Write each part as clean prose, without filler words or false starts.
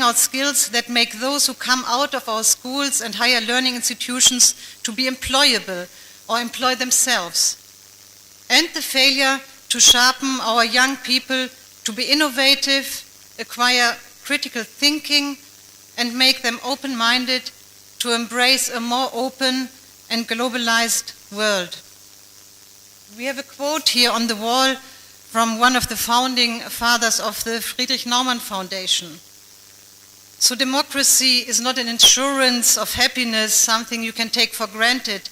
out skills that make those who come out of our schools and higher learning institutions to be employable or employ themselves. And the failure to sharpen our young people to be innovative, acquire critical thinking, and make them open-minded to embrace a more open and globalized world. We have a quote here on the wall from one of the founding fathers of the Friedrich Naumann Foundation. So democracy is not an insurance of happiness, something you can take for granted,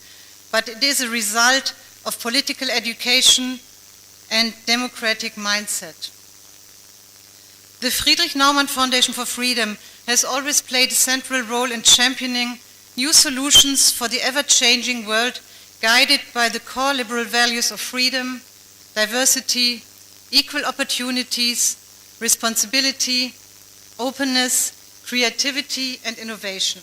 but it is a result of political education and democratic mindset. The Friedrich Naumann Foundation for Freedom has always played a central role in championing new solutions for the ever-changing world, guided by the core liberal values of freedom, diversity, equal opportunities, responsibility, openness, creativity, and innovation.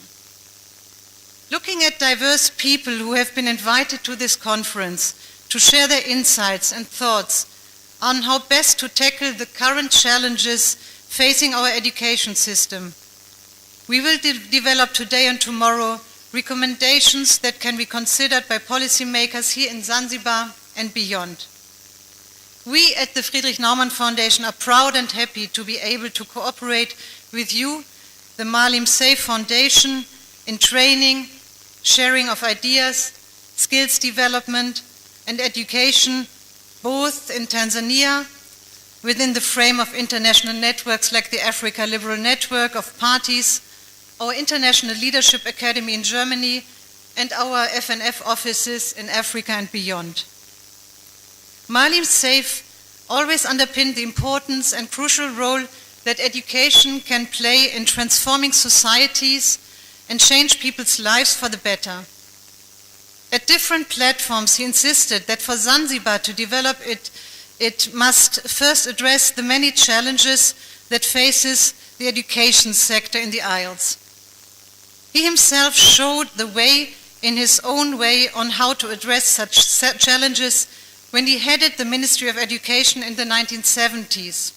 Looking at diverse people who have been invited to this conference to share their insights and thoughts on how best to tackle the current challenges facing our education system, we will develop today and tomorrow recommendations that can be considered by policymakers here in Zanzibar and beyond. We at the Friedrich Naumann Foundation are proud and happy to be able to cooperate with you, the MAALIM SEIF Foundation, in training, sharing of ideas, skills development, and education, both in Tanzania, within the frame of international networks like the Africa Liberal Network of Parties, our International Leadership Academy in Germany, and our FNF offices in Africa and beyond. MAALIM SEIF always underpinned the importance and crucial role that education can play in transforming societies and change people's lives for the better. At different platforms, he insisted that for Zanzibar to develop it must first address the many challenges that faces the education sector in the Isles. He himself showed the way in his own way on how to address such challenges when he headed the Ministry of Education in the 1970s.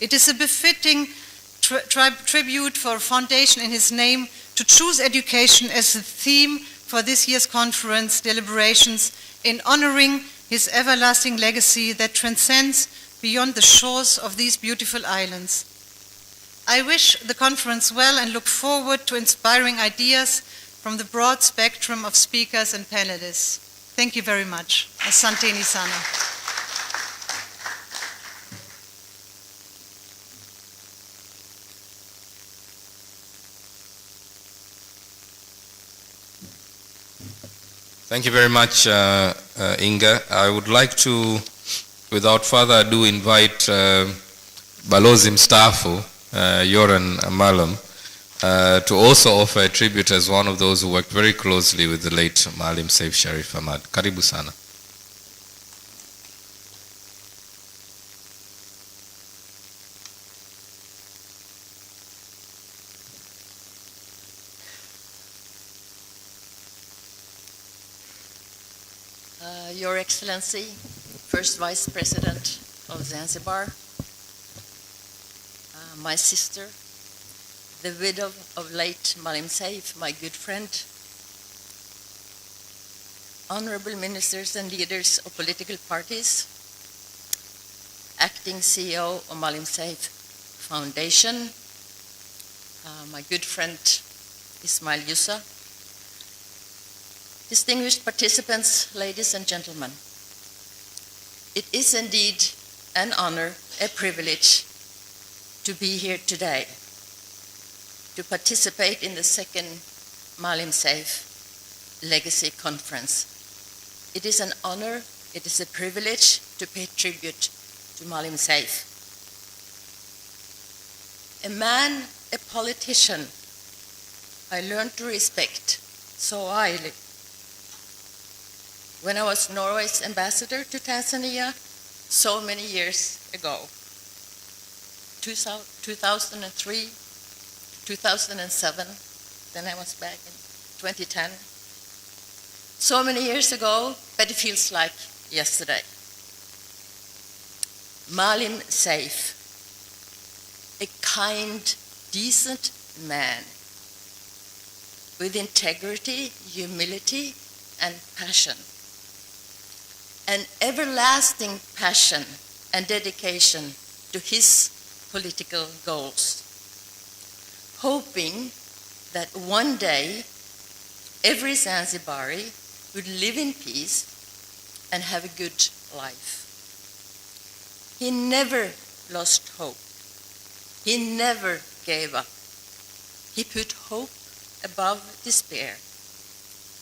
It is a befitting tribute for a foundation in his name to choose education as the theme for this year's conference deliberations in honoring his everlasting legacy that transcends beyond the shores of these beautiful islands. I wish the conference well and look forward to inspiring ideas from the broad spectrum of speakers and panelists. Thank you very much. Asanteni sana. Thank you very much, Inga. I would like to, without further ado, invite Balozi Mstaafu, Yoran Malam, to also offer a tribute as one of those who worked very closely with the late MAALIM SEIF SHARIFF HAMAD. Karibu sana. Your Excellency, First Vice President of Zanzibar, my sister, the widow of late MAALIM SEIF, my good friend, honorable ministers and leaders of political parties, acting CEO of MAALIM SEIF Foundation, my good friend Ismail Yusa, distinguished participants, ladies and gentlemen. It is indeed an honor, a privilege to be here today, to participate in the second MAALIM SEIF Legacy Conference. It is an honor, it is a privilege to pay tribute to MAALIM SEIF. A man, a politician, I learned to respect so highly when I was Norway's ambassador to Tanzania so many years ago, 2003, 2007, then I was back in 2010. So many years ago, but it feels like yesterday. MAALIM SEIF, a kind decent man with integrity, humility, and passion. An everlasting passion and dedication to his political goals, hoping that one day every Zanzibari would live in peace and have a good life. He never lost hope. He never gave up. He put hope above despair.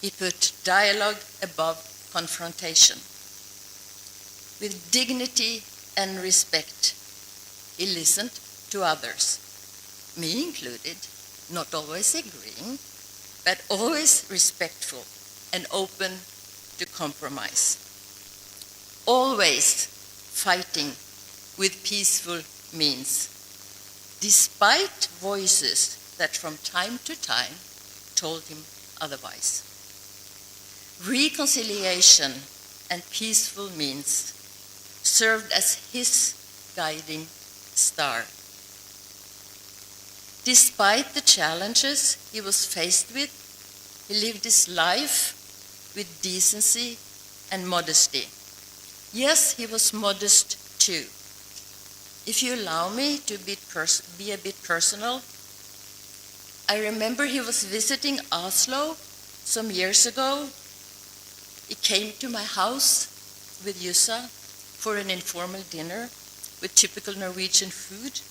He put dialogue above confrontation. With dignity and respect, he listened to others, me included, not always agreeing, but always respectful and open to compromise. Always fighting with peaceful means, despite voices that from time to time told him otherwise. Reconciliation and peaceful means served as his guiding star. Despite the challenges he was faced with, he lived his life with decency and modesty. Yes, he was modest too. If you allow me to be a bit personal, I remember he was visiting Oslo some years ago. He came to my house with Jussa for an informal dinner with typical Norwegian food.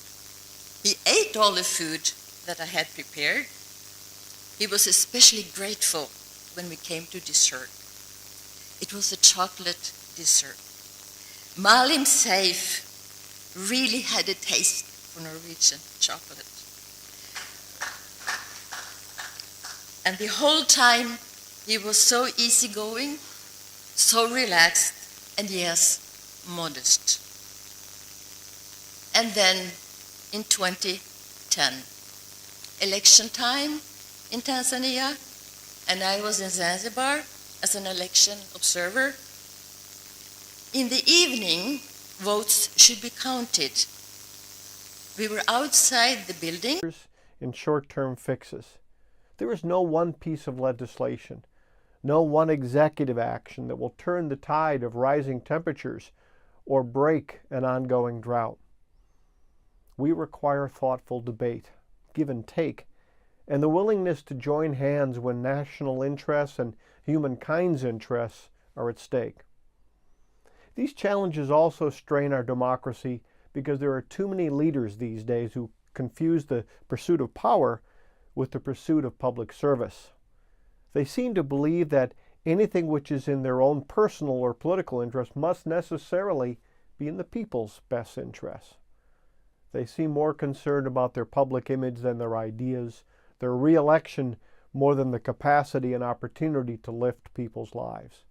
He ate all the food that I had prepared. He was especially grateful when we came to dessert. It was a chocolate dessert. MAALIM SEIF really had a taste for Norwegian chocolate. And the whole time he was so easygoing, so relaxed, and yes, modest. And then in 2010, election time in Tanzania, and I was in Zanzibar as an election observer. In the evening, votes should be counted. We were outside the building. In short-term fixes. There is no one piece of legislation, no one executive action that will turn the tide of rising temperatures or break an ongoing drought. We require thoughtful debate, give and take, and the willingness to join hands when national interests and humankind's interests are at stake. These challenges also strain our democracy because there are too many leaders these days who confuse the pursuit of power with the pursuit of public service. They seem to believe that anything which is in their own personal or political interest must necessarily be in the people's best interests. They seem more concerned about their public image than their ideas, their re-election more than the capacity and opportunity to lift people's lives.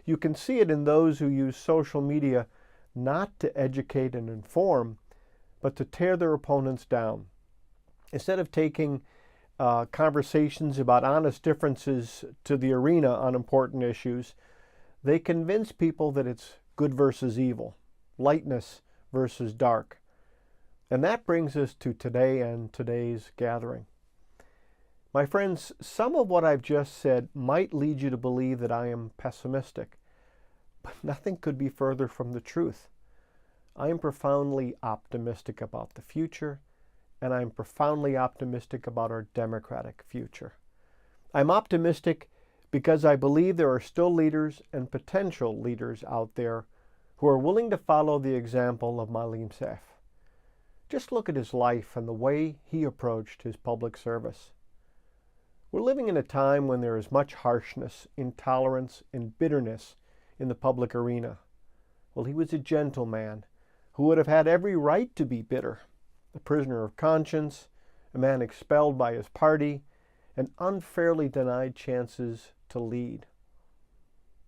You can see it in those who use social media not to educate and inform, but to tear their opponents down. Instead of taking conversations about honest differences to the arena on important issues, they convince people that it's good versus evil, lightness versus dark. And that brings us to today and today's gathering. My friends, some of what I've just said might lead you to believe that I am pessimistic, but nothing could be further from the truth. I am profoundly optimistic about the future, and I'm profoundly optimistic about our democratic future. I'm optimistic because I believe there are still leaders and potential leaders out there who are willing to follow the example of MAALIM SEIF. Just look at his life and the way he approached his public service. We're living in a time when there is much harshness, intolerance, and bitterness in the public arena. Well, he was a gentleman who would have had every right to be bitter, a prisoner of conscience, a man expelled by his party, and unfairly denied chances to lead.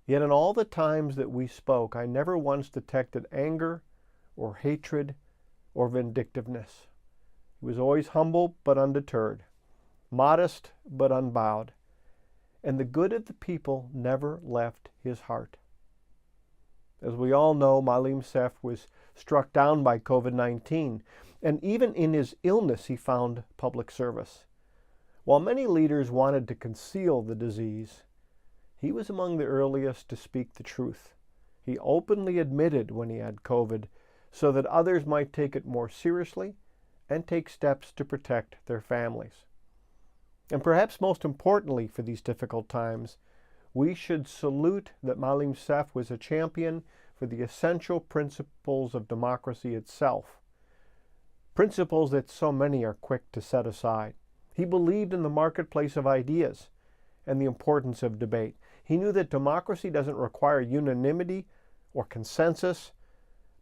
Yet in all the times that we spoke, I never once detected anger or hatred or vindictiveness. He was always humble but undeterred, modest but unbowed, and the good of the people never left his heart. As we all know, MAALIM SEIF was struck down by COVID-19, And even in his illness, he found public service. While many leaders wanted to conceal the disease, he was among the earliest to speak the truth. He openly admitted when he had COVID so that others might take it more seriously and take steps to protect their families. And perhaps most importantly for these difficult times, we should salute that Maalim Seif was a champion for the essential principles of democracy itself, principles that so many are quick to set aside. He believed in the marketplace of ideas and the importance of debate. He knew that democracy doesn't require unanimity or consensus,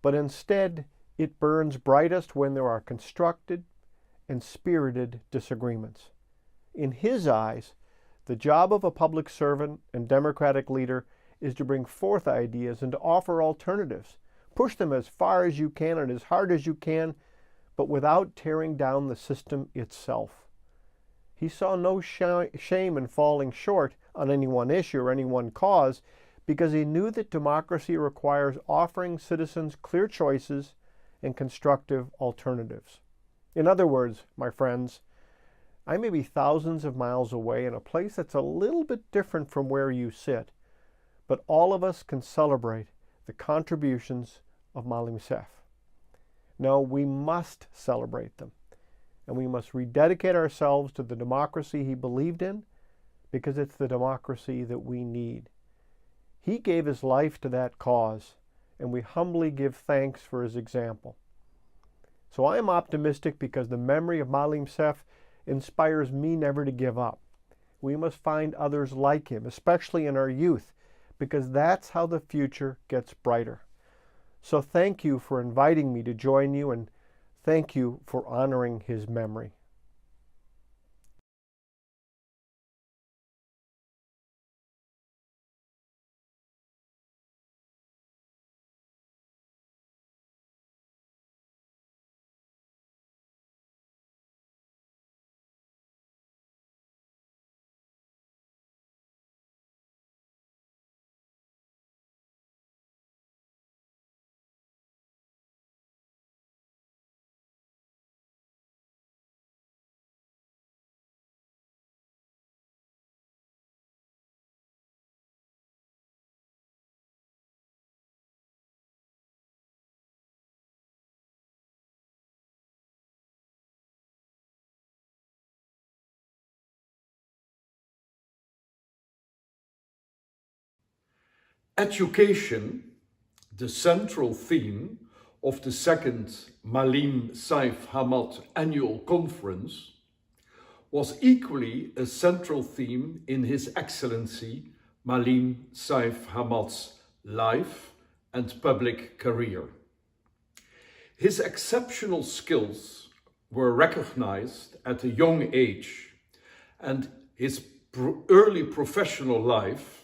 but instead it burns brightest when there are constructed and spirited disagreements. In his eyes, the job of a public servant and democratic leader is to bring forth ideas and to offer alternatives. Push them as far as you can and as hard as you can, but without tearing down the system itself. He saw no shame in falling short on any one issue or any one cause, because he knew that democracy requires offering citizens clear choices and constructive alternatives. In other words, my friends, I may be thousands of miles away in a place that's a little bit different from where you sit, but all of us can celebrate the contributions of Maalim Seif. No, we must celebrate them, and we must rededicate ourselves to the democracy he believed in, because it's the democracy that we need. He gave his life to that cause, and we humbly give thanks for his example. So I am optimistic because the memory of Maalim Seif inspires me never to give up. We must find others like him, especially in our youth, because that's how the future gets brighter. So thank you for inviting me to join you, and thank you for honoring his memory. Education, the central theme of the second MAALIM SEIF HAMAD annual conference, was equally a central theme in His Excellency MAALIM SEIF HAMAD's life and public career. His exceptional skills were recognized at a young age, and his early professional life,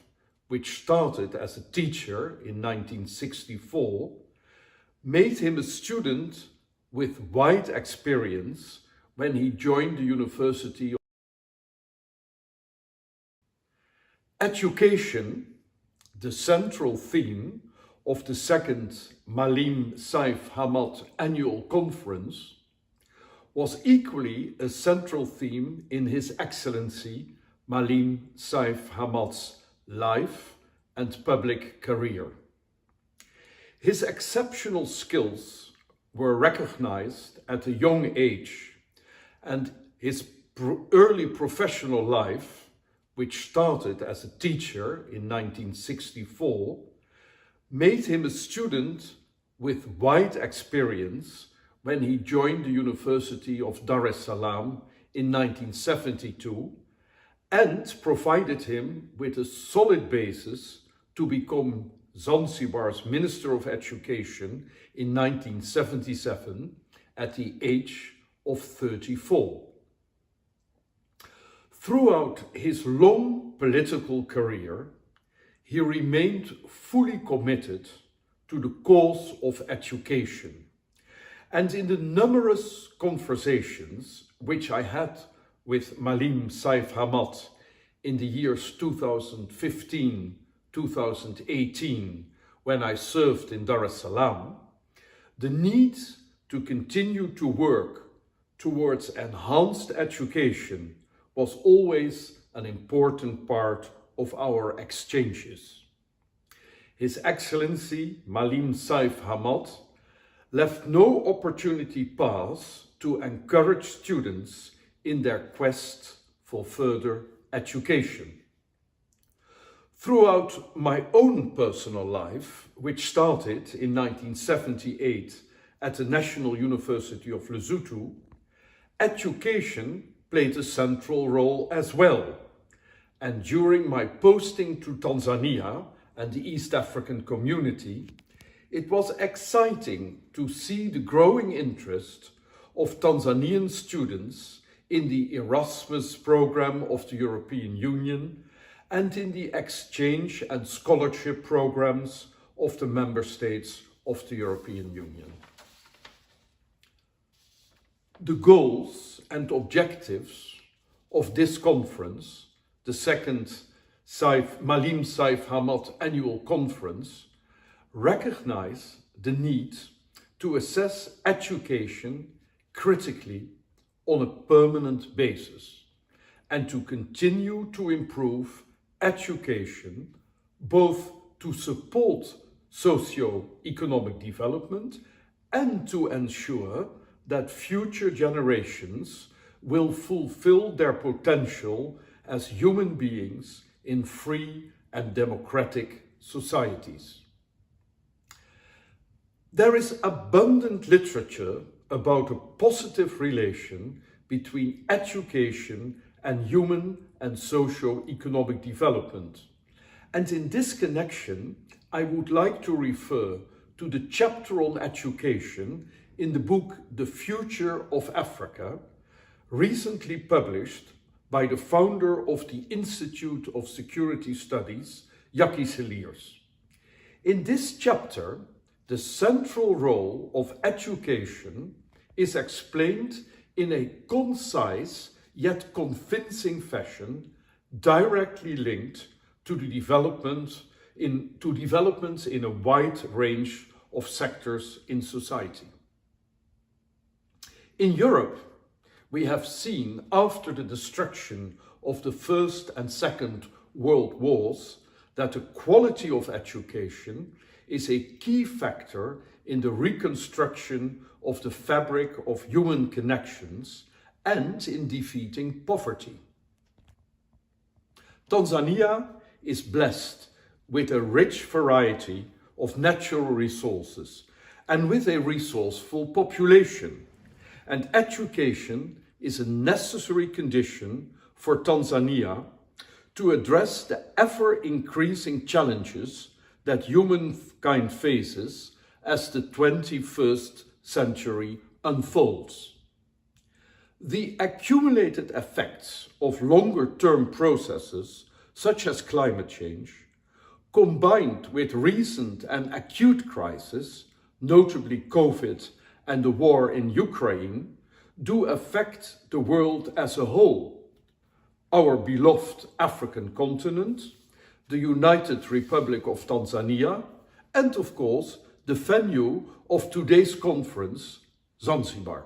which started as a teacher in 1964, made him a student with wide experience when he joined the University of Education, the central theme of the second MAALIM SEIF HAMAD annual conference, was equally a central theme in His Excellency MAALIM SEIF HAMAD's life and public career. His exceptional skills were recognized at a young age, and his early professional life, which started as a teacher in 1964, made him a student with wide experience when he joined the University of Dar es Salaam in 1972, and provided him with a solid basis to become Zanzibar's Minister of Education in 1977 at the age of 34. Throughout his long political career, he remained fully committed to the cause of education. And in the numerous conversations which I had with Maalim Seif Hamad in the years 2015, 2018, when I served in Dar es Salaam, the need to continue to work towards enhanced education was always an important part of our exchanges. His Excellency Maalim Seif Hamad left no opportunity pass to encourage students in their quest for further education. Throughout my own personal life, which started in 1978 at the National University of Lesotho, education played a central role as well. And during my posting to Tanzania and the East African community, it was exciting to see the growing interest of Tanzanian students in the Erasmus program of the European Union and in the exchange and scholarship programs of the member states of the European Union. The goals and objectives of this conference, the second Maalim Seif Hamad annual conference, recognize the need to assess education critically on a permanent basis and to continue to improve education both to support socio-economic development and to ensure that future generations will fulfill their potential as human beings in free and democratic societies. There is abundant literature about a positive relation between education and human and socio-economic development. And in this connection, I would like to refer to the chapter on education in the book The Future of Africa, recently published by the founder of the Institute of Security Studies, Jackie Seliers. In this chapter, the central role of education is explained in a concise yet convincing fashion, directly linked to the developments in a wide range of sectors in society. In Europe, we have seen after the destruction of the First and Second World Wars that the quality of education is a key factor in the reconstruction of the fabric of human connections and in defeating poverty. Tanzania is blessed with a rich variety of natural resources and with a resourceful population, and education is a necessary condition for Tanzania to address the ever-increasing challenges that humankind faces as the 21st century unfolds. The accumulated effects of longer-term processes, such as climate change, combined with recent and acute crises, notably COVID and the war in Ukraine, do affect the world as a whole. Our beloved African continent, the United Republic of Tanzania, and of course, the venue of today's conference, Zanzibar.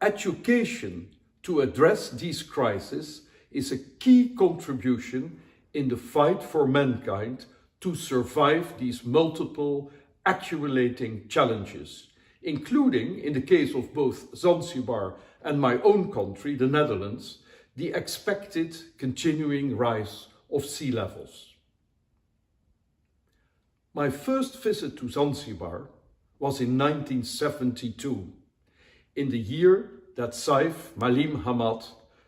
Education to address these crises is a key contribution in the fight for mankind to survive these multiple accumulating challenges, including, in the case of both Zanzibar and my own country, the Netherlands, the expected continuing rise of sea levels. My first visit to Zanzibar was in 1972, in the year that Seif Maalim Hamad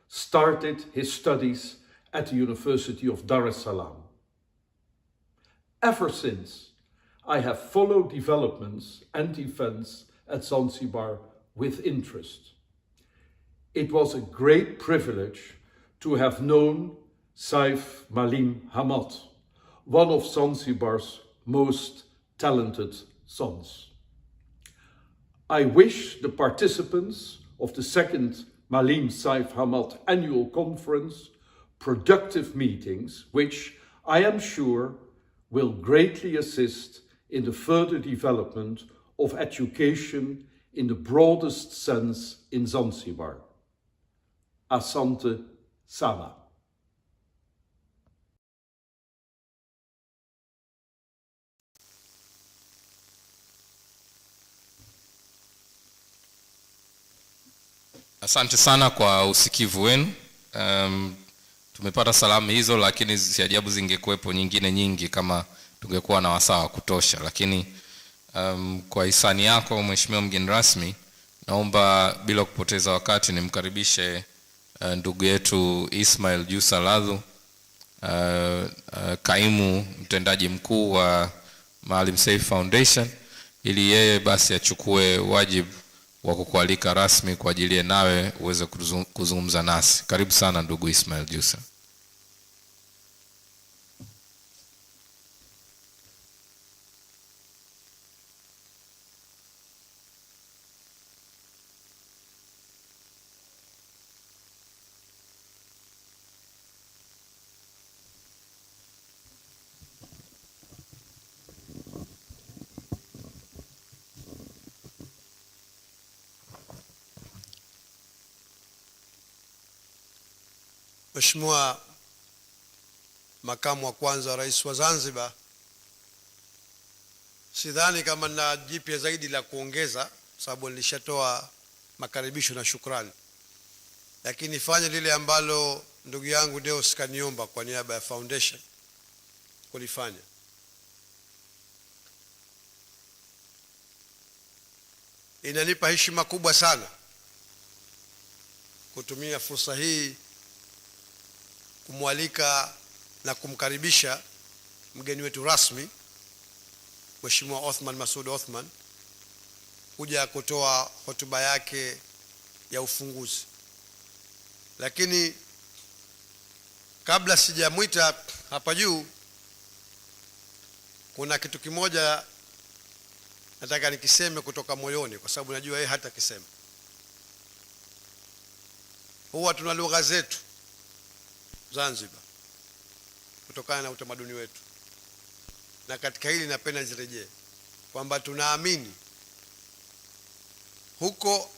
started his studies at the University of Dar es Salaam. Ever since, I have followed developments and events at Zanzibar with interest. It was a great privilege to have known Seif Maalim Hamad, one of Zanzibar's most talented sons. I wish the participants of the second Maalim Seif Hamad annual conference productive meetings, which I am sure will greatly assist in the further development of education in the broadest sense in Zanzibar. Asante sana. Asante sana kwa usikivu wenu. Tumepata salamu hizo, lakini si ajabu zingekuwepo nyingine nyingi kama tungekuwa na wasaa wa kutosha. Lakini kwa hisani yako mheshimiwa mgeni rasmi, naomba bila kupoteza wakati nimkaribishe ndugu yetu Ismail Jusa Ladhu, kaimu mtendaji mkuu wa Maalim Seif Foundation, ili yeye basi achukue wajibu wa kukualika rasmi kwa ajili ya nawe uweze kuzungumza nasi. Karibu sana ndugu Ismail Jusa. Mheshimiwa makamu wa kwanza wa rais wa Zanzibar, sidhani kama na jipya zaidi la kuongeza sababu nilishatoa makaribisho na shukrani, lakini fanye lile ambalo ndugu yangu Deus kaniomba kwa niaba ya foundation kulifanya. Inanipa heshima kubwa sana kutumia fursa hii kumwalika na kumkaribisha mgeni wetu rasmi Mheshimiwa Othman Masoud Othman kuja kutoa hotuba yake ya ufunguzi. Lakini kabla sijamuita hapa juu, kuna kitu kimoja nataka nikiseme kutoka moyoni, kwa sababu najua yeye hata kisema. Huwa tuna lugha zetu Zanzibar kutokana na utamaduni wetu, na katika hili napenda nirejee kwamba tunaamini huko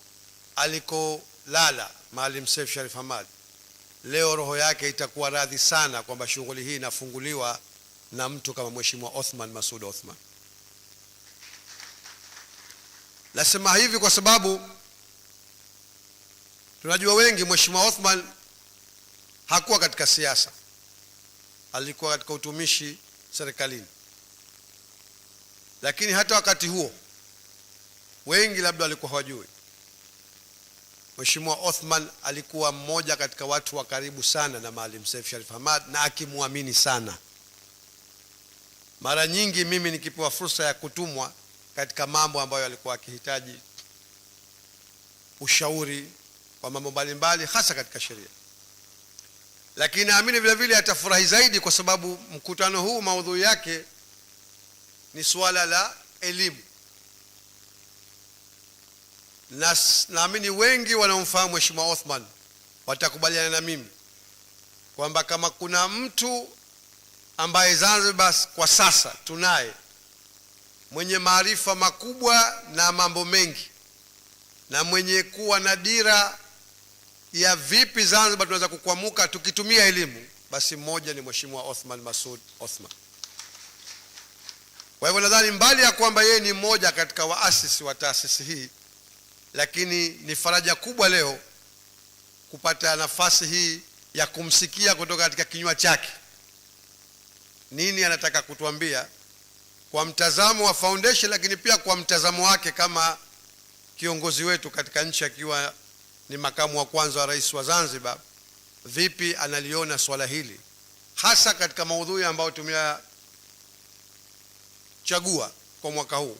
alikolala Maalim Seif Sharif Hamad, leo roho yake itakuwa radhi sana kwamba shughuli hii inafunguliwa na mtu kama Mheshimiwa Othman Masoud Othman. Nasema hivi kwa sababu tunajua wengi Mheshimiwa Othman hakuwa katika siasa, alikuwa katika utumishi serikalini. Lakini hata wakati huo wengi labda walikuwa hawajui, Mheshimiwa Othman alikuwa mmoja katika watu wa karibu sana na Maalim Seif Sharif Hamad na akimwamini sana. Mara nyingi mimi nikipewa fursa ya kutumwa katika mambo ambayo alikuwa akihitaji ushauri kwa mambo mbalimbali hasa katika sheria. Lakini naamini vile vile atafurahi zaidi kwa sababu mkutano huu maudhui yake ni suala la elimu. Na naamini wengi wanaomfahamu Mheshimiwa Othman watakubaliana na mimi kwamba kama kuna mtu ambaye Zanzibar kwa sasa tunaye mwenye maarifa makubwa na mambo mengi na mwenye kuwa na dira ya vipi Zanzibar tunaweza kukwamuka tukitumia elimu, basi mmoja ni Mheshimiwa Othman Masoud Othman. Kwa hivyo nadhani mbali ya kwamba yeye ni mmoja katika waasisi wa taasisi hii, lakini ni faraja kubwa leo kupata nafasi hii ya kumsikia kutoka katika kinywa chake nini anataka kutuambia kwa mtazamo wa foundation, lakini pia kwa mtazamo wake kama kiongozi wetu katika nchi, akiwa ni makamu wa kwanza wa rais wa Zanzibar. Vipi analiona swala hili hasa katika maudhui ambayo tumeyachagua kwa mwaka huu,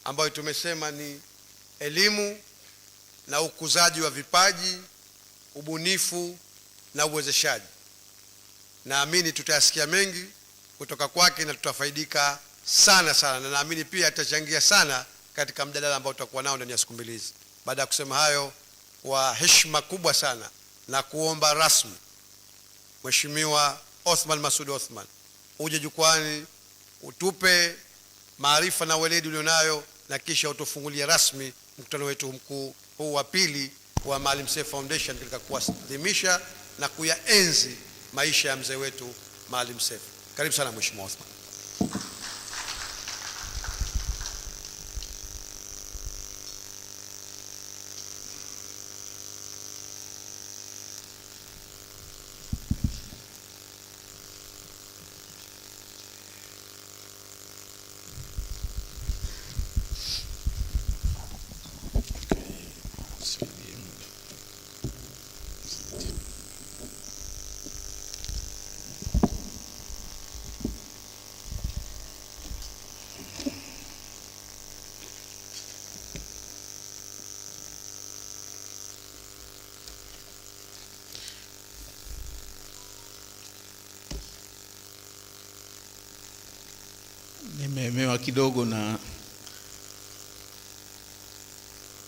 ambayo tumesema ni elimu na ukuzaji wa vipaji, ubunifu na uwezeshaji. Naamini tutayasikia mengi kutoka kwake na tutafaidika sana sana, na naamini pia atachangia sana katika mjadala ambao tutakuwa nao ndani ya siku mbili hizi. Baada ya kusema hayo, kwa heshima kubwa sana na kuomba rasmi Mheshimiwa Othman Masoud Othman uje jukwani utupe maarifa na weledi ulionayo na kisha utufungulia rasmi mkutano wetu mkuu huu wa pili wa Maalim Seif Foundation katika kuadhimisha na kuyaenzi maisha ya mzee wetu Maalim Seif. Karibu sana Mheshimiwa Othman. Nimemewa kidogo na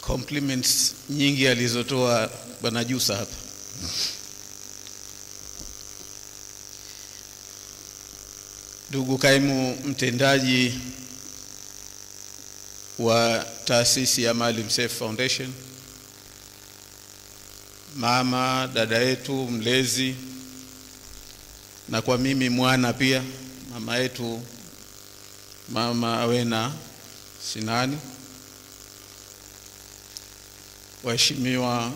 compliments nyingi alizotoa Bwana Jusa hapa. Ndugu kaimu mtendaji wa taasisi ya Maalim Seif Foundation, mama, dada yetu mlezi, na kwa mimi mwana pia, mama yetu Mama Awena Sinani, waheshimiwa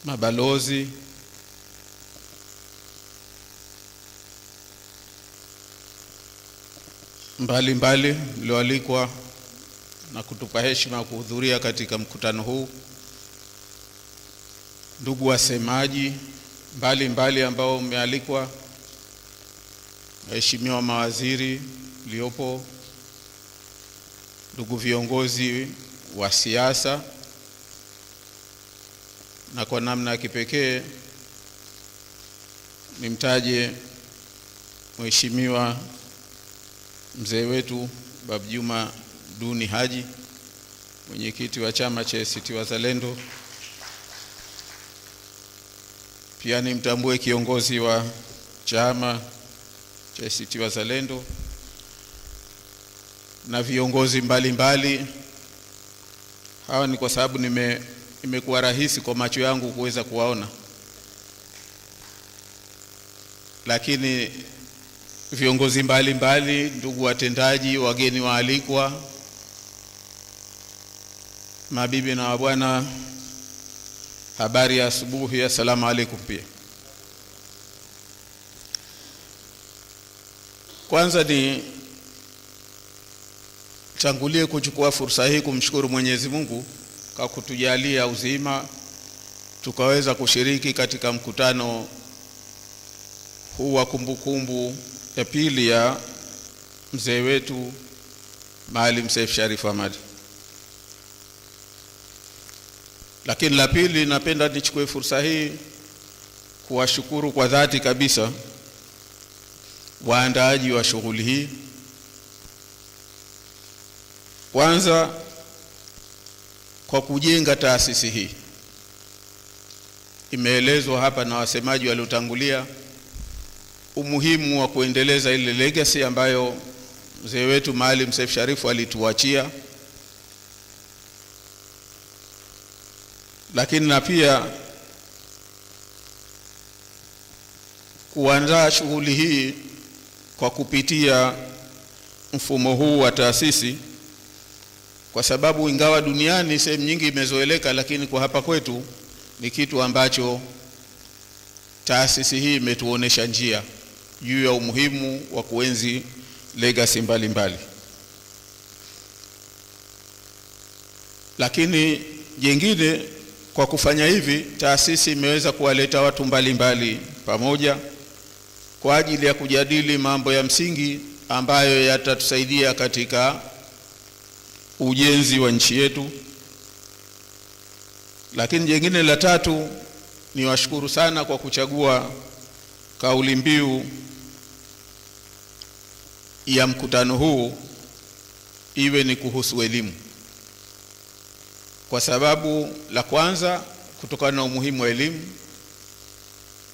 mabalozi, mbalimbali mlioalikwa na kutupa heshima kuhudhuria katika mkutano huu, ndugu wasemaji mbalimbali ambao umealikwa, waheshimiwa mawaziri mliopo, ndugu viongozi wa siasa, na kwa namna ya kipekee nimtaje Mheshimiwa mzee wetu Babu Juma Duni Haji, mwenyekiti wa chama cha ACT Wazalendo. Pia nimtambue kiongozi wa chama cha ACT Wazalendo na viongozi mbalimbali. Hawa ni kwa sababu imekuwa rahisi kwa macho yangu kuweza kuwaona, lakini viongozi mbalimbali, ndugu watendaji, wageni waalikwa, mabibi na mabwana, habari ya asubuhi, assalamu alaykum. Pia kwanza ni tangulie kuchukua fursa hii kumshukuru Mwenyezi Mungu kwa kutujalia uzima tukaweza kushiriki katika mkutano huu wa kumbukumbu ya pili ya mzee wetu Maalim Seif Sharif Hamad. Lakini la pili, napenda nichukue fursa hii kuwashukuru kwa dhati kabisa waandaaji wa shughuli hii. Kwanza kwa kujenga taasisi hii. Imeelezwa hapa na wasemaji waliotangulia umuhimu wa kuendeleza ile legacy ambayo mzee wetu Maalim Seif Sharif alituachia, lakini na pia kuandaa shughuli hii kwa kupitia mfumo huu wa taasisi, kwa sababu ingawa duniani sehemu nyingi imezoeleka, lakini kwa hapa kwetu ni kitu ambacho taasisi hii imetuonesha njia juu ya umuhimu wa kuenzi legacy mbalimbali. Lakini jengine, kwa kufanya hivi taasisi imeweza kuwaleta watu mbalimbali pamoja kwa ajili ya kujadili mambo ya msingi ambayo yatatusaidia katika ujenzi wa nchi yetu. Lakini jengine la tatu, ni washukuru sana kwa kuchagua kauli mbiu ya mkutano huu iwe ni kuhusu elimu. Kwa sababu la kwanza, kutokana na umuhimu wa elimu,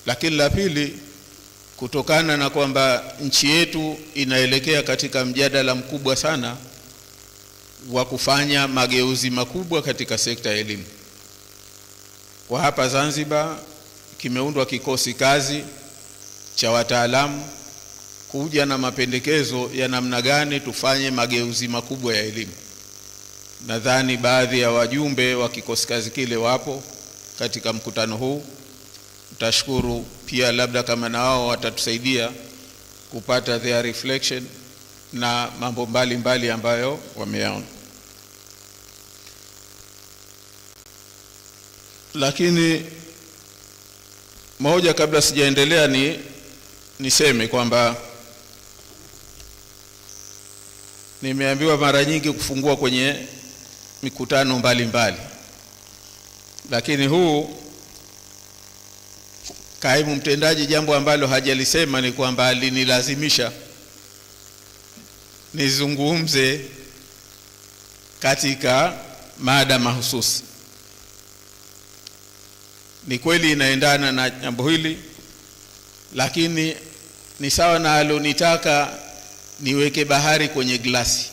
lakini la pili, kutokana na kwamba nchi yetu inaelekea katika mjadala mkubwa sana wa kufanya mageuzi makubwa katika sekta ya elimu. Kwa hapa Zanzibar kimeundwa kikosi kazi cha wataalamu kuja na mapendekezo ya namna gani tufanye mageuzi makubwa ya elimu. Nadhani baadhi ya wajumbe wa kikosi kazi kile wapo katika mkutano huu. Tutashukuru pia labda kama na wao watatusaidia kupata their reflection na mambo mbalimbali ambayo wameyaona. Lakini moja kabla sijaendelea niseme kwamba nimeambiwa mara nyingi kufungua kwenye mikutano mbalimbali. Lakini huu kaimu mtendaji jambo ambalo hajalisema ni kwamba alinilazimisha nizungumze katika mada mahususi. Ni kweli inaendana na jambo hili, lakini ni sawa na alonitaka niweke bahari kwenye glasi.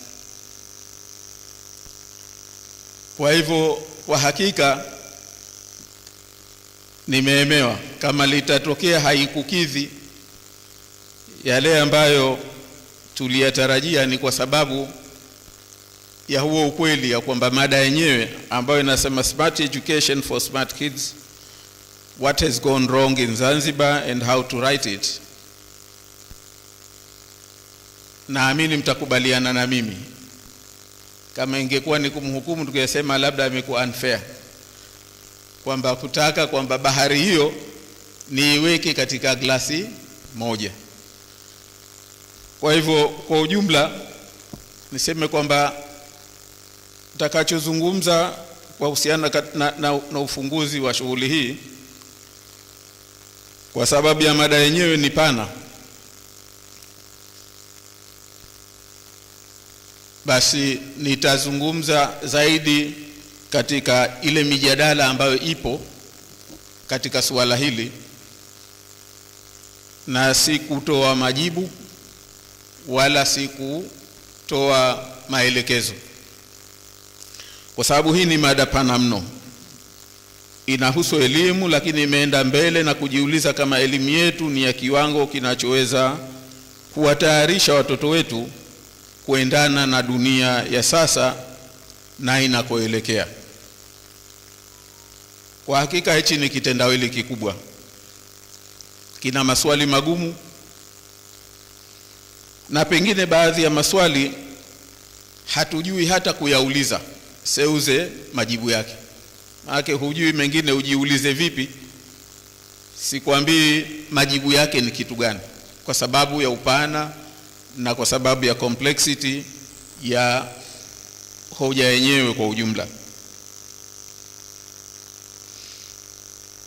Kwa hivyo kwa hakika nimeemewa kama litatokea haikukidhi yale ambayo tuliyatarajia, ni kwa sababu ya huo ukweli ya kwamba mada yenyewe ambayo inasema smart education for smart kids, what has gone wrong in Zanzibar and how to right it. Naamini mtakubaliana na mimi, kama ingekuwa ni kumhukumu tungesema labda amekuwa unfair, kwamba kutaka kwamba bahari hiyo niiweke katika glasi moja. Kwa hivyo kwa ujumla niseme kwamba nitakachozungumza kwa husiana na ufunguzi wa shughuli hii, kwa sababu ya mada yenyewe ni pana, basi nitazungumza zaidi katika ile mijadala ambayo ipo katika suala hili, na si kutoa majibu wala si kutoa maelekezo, kwa sababu hii ni mada pana mno. Inahusu elimu, lakini imeenda mbele na kujiuliza kama elimu yetu ni ya kiwango kinachoweza kuwatayarisha watoto wetu kuendana na dunia ya sasa na inakoelekea. Kwa hakika hichi ni kitendawili kikubwa, kina maswali magumu, na pengine baadhi ya maswali hatujui hata kuyauliza seuze majibu yake. Maana hujui mengine ujiulize vipi, sikwambii majibu yake ni kitu gani, kwa sababu ya upana na kwa sababu ya complexity ya hoja yenyewe kwa ujumla.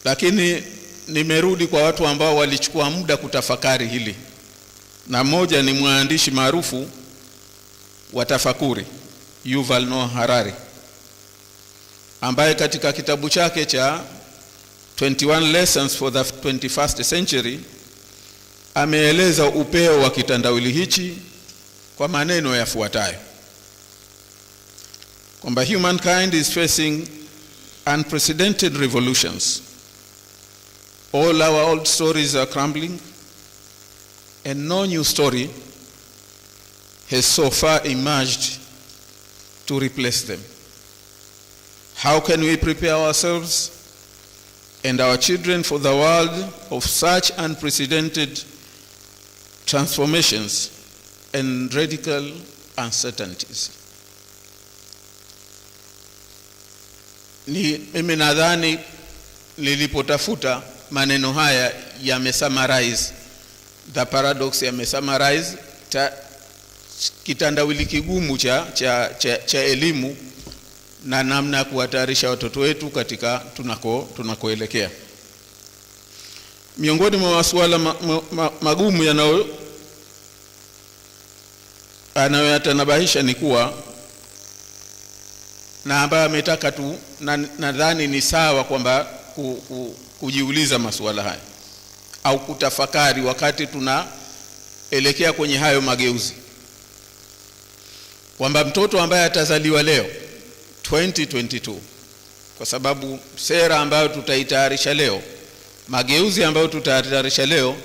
Lakini nimerudi kwa watu ambao walichukua muda kutafakari hili, na mmoja ni mwandishi maarufu wa tafakuri Yuval Noah Harari, ambaye katika kitabu chake cha 21 Lessons for the 21st Century ameeleza upeo wa kitandawili hichi kwa maneno yafuatayo, kwamba humankind is facing unprecedented revolutions. All our old stories are crumbling and no new story has so far emerged to replace them. How can we prepare ourselves and our children for the world of such unprecedented transformations and radical uncertainties? Mimi nadhani nilipotafuta maneno haya yamesummarize the paradox, yamesummarize kitandawili kigumu cha elimu na namna kuwatayarisha watoto wetu katika tunakoelekea. Miongoni mwa masuala magumu yanayoyatanabahisha ni kuwa, na ambayo ametaka tu nadhani ni sawa kwamba kujiuliza masuala haya au kutafakari wakati tunaelekea kwenye hayo mageuzi. kwamba mtoto ambaye atazaliwa leo 2022, kwa sababu sera ambayo tutaitayarisha leo, mageuzi ambayo tutayarisha leo,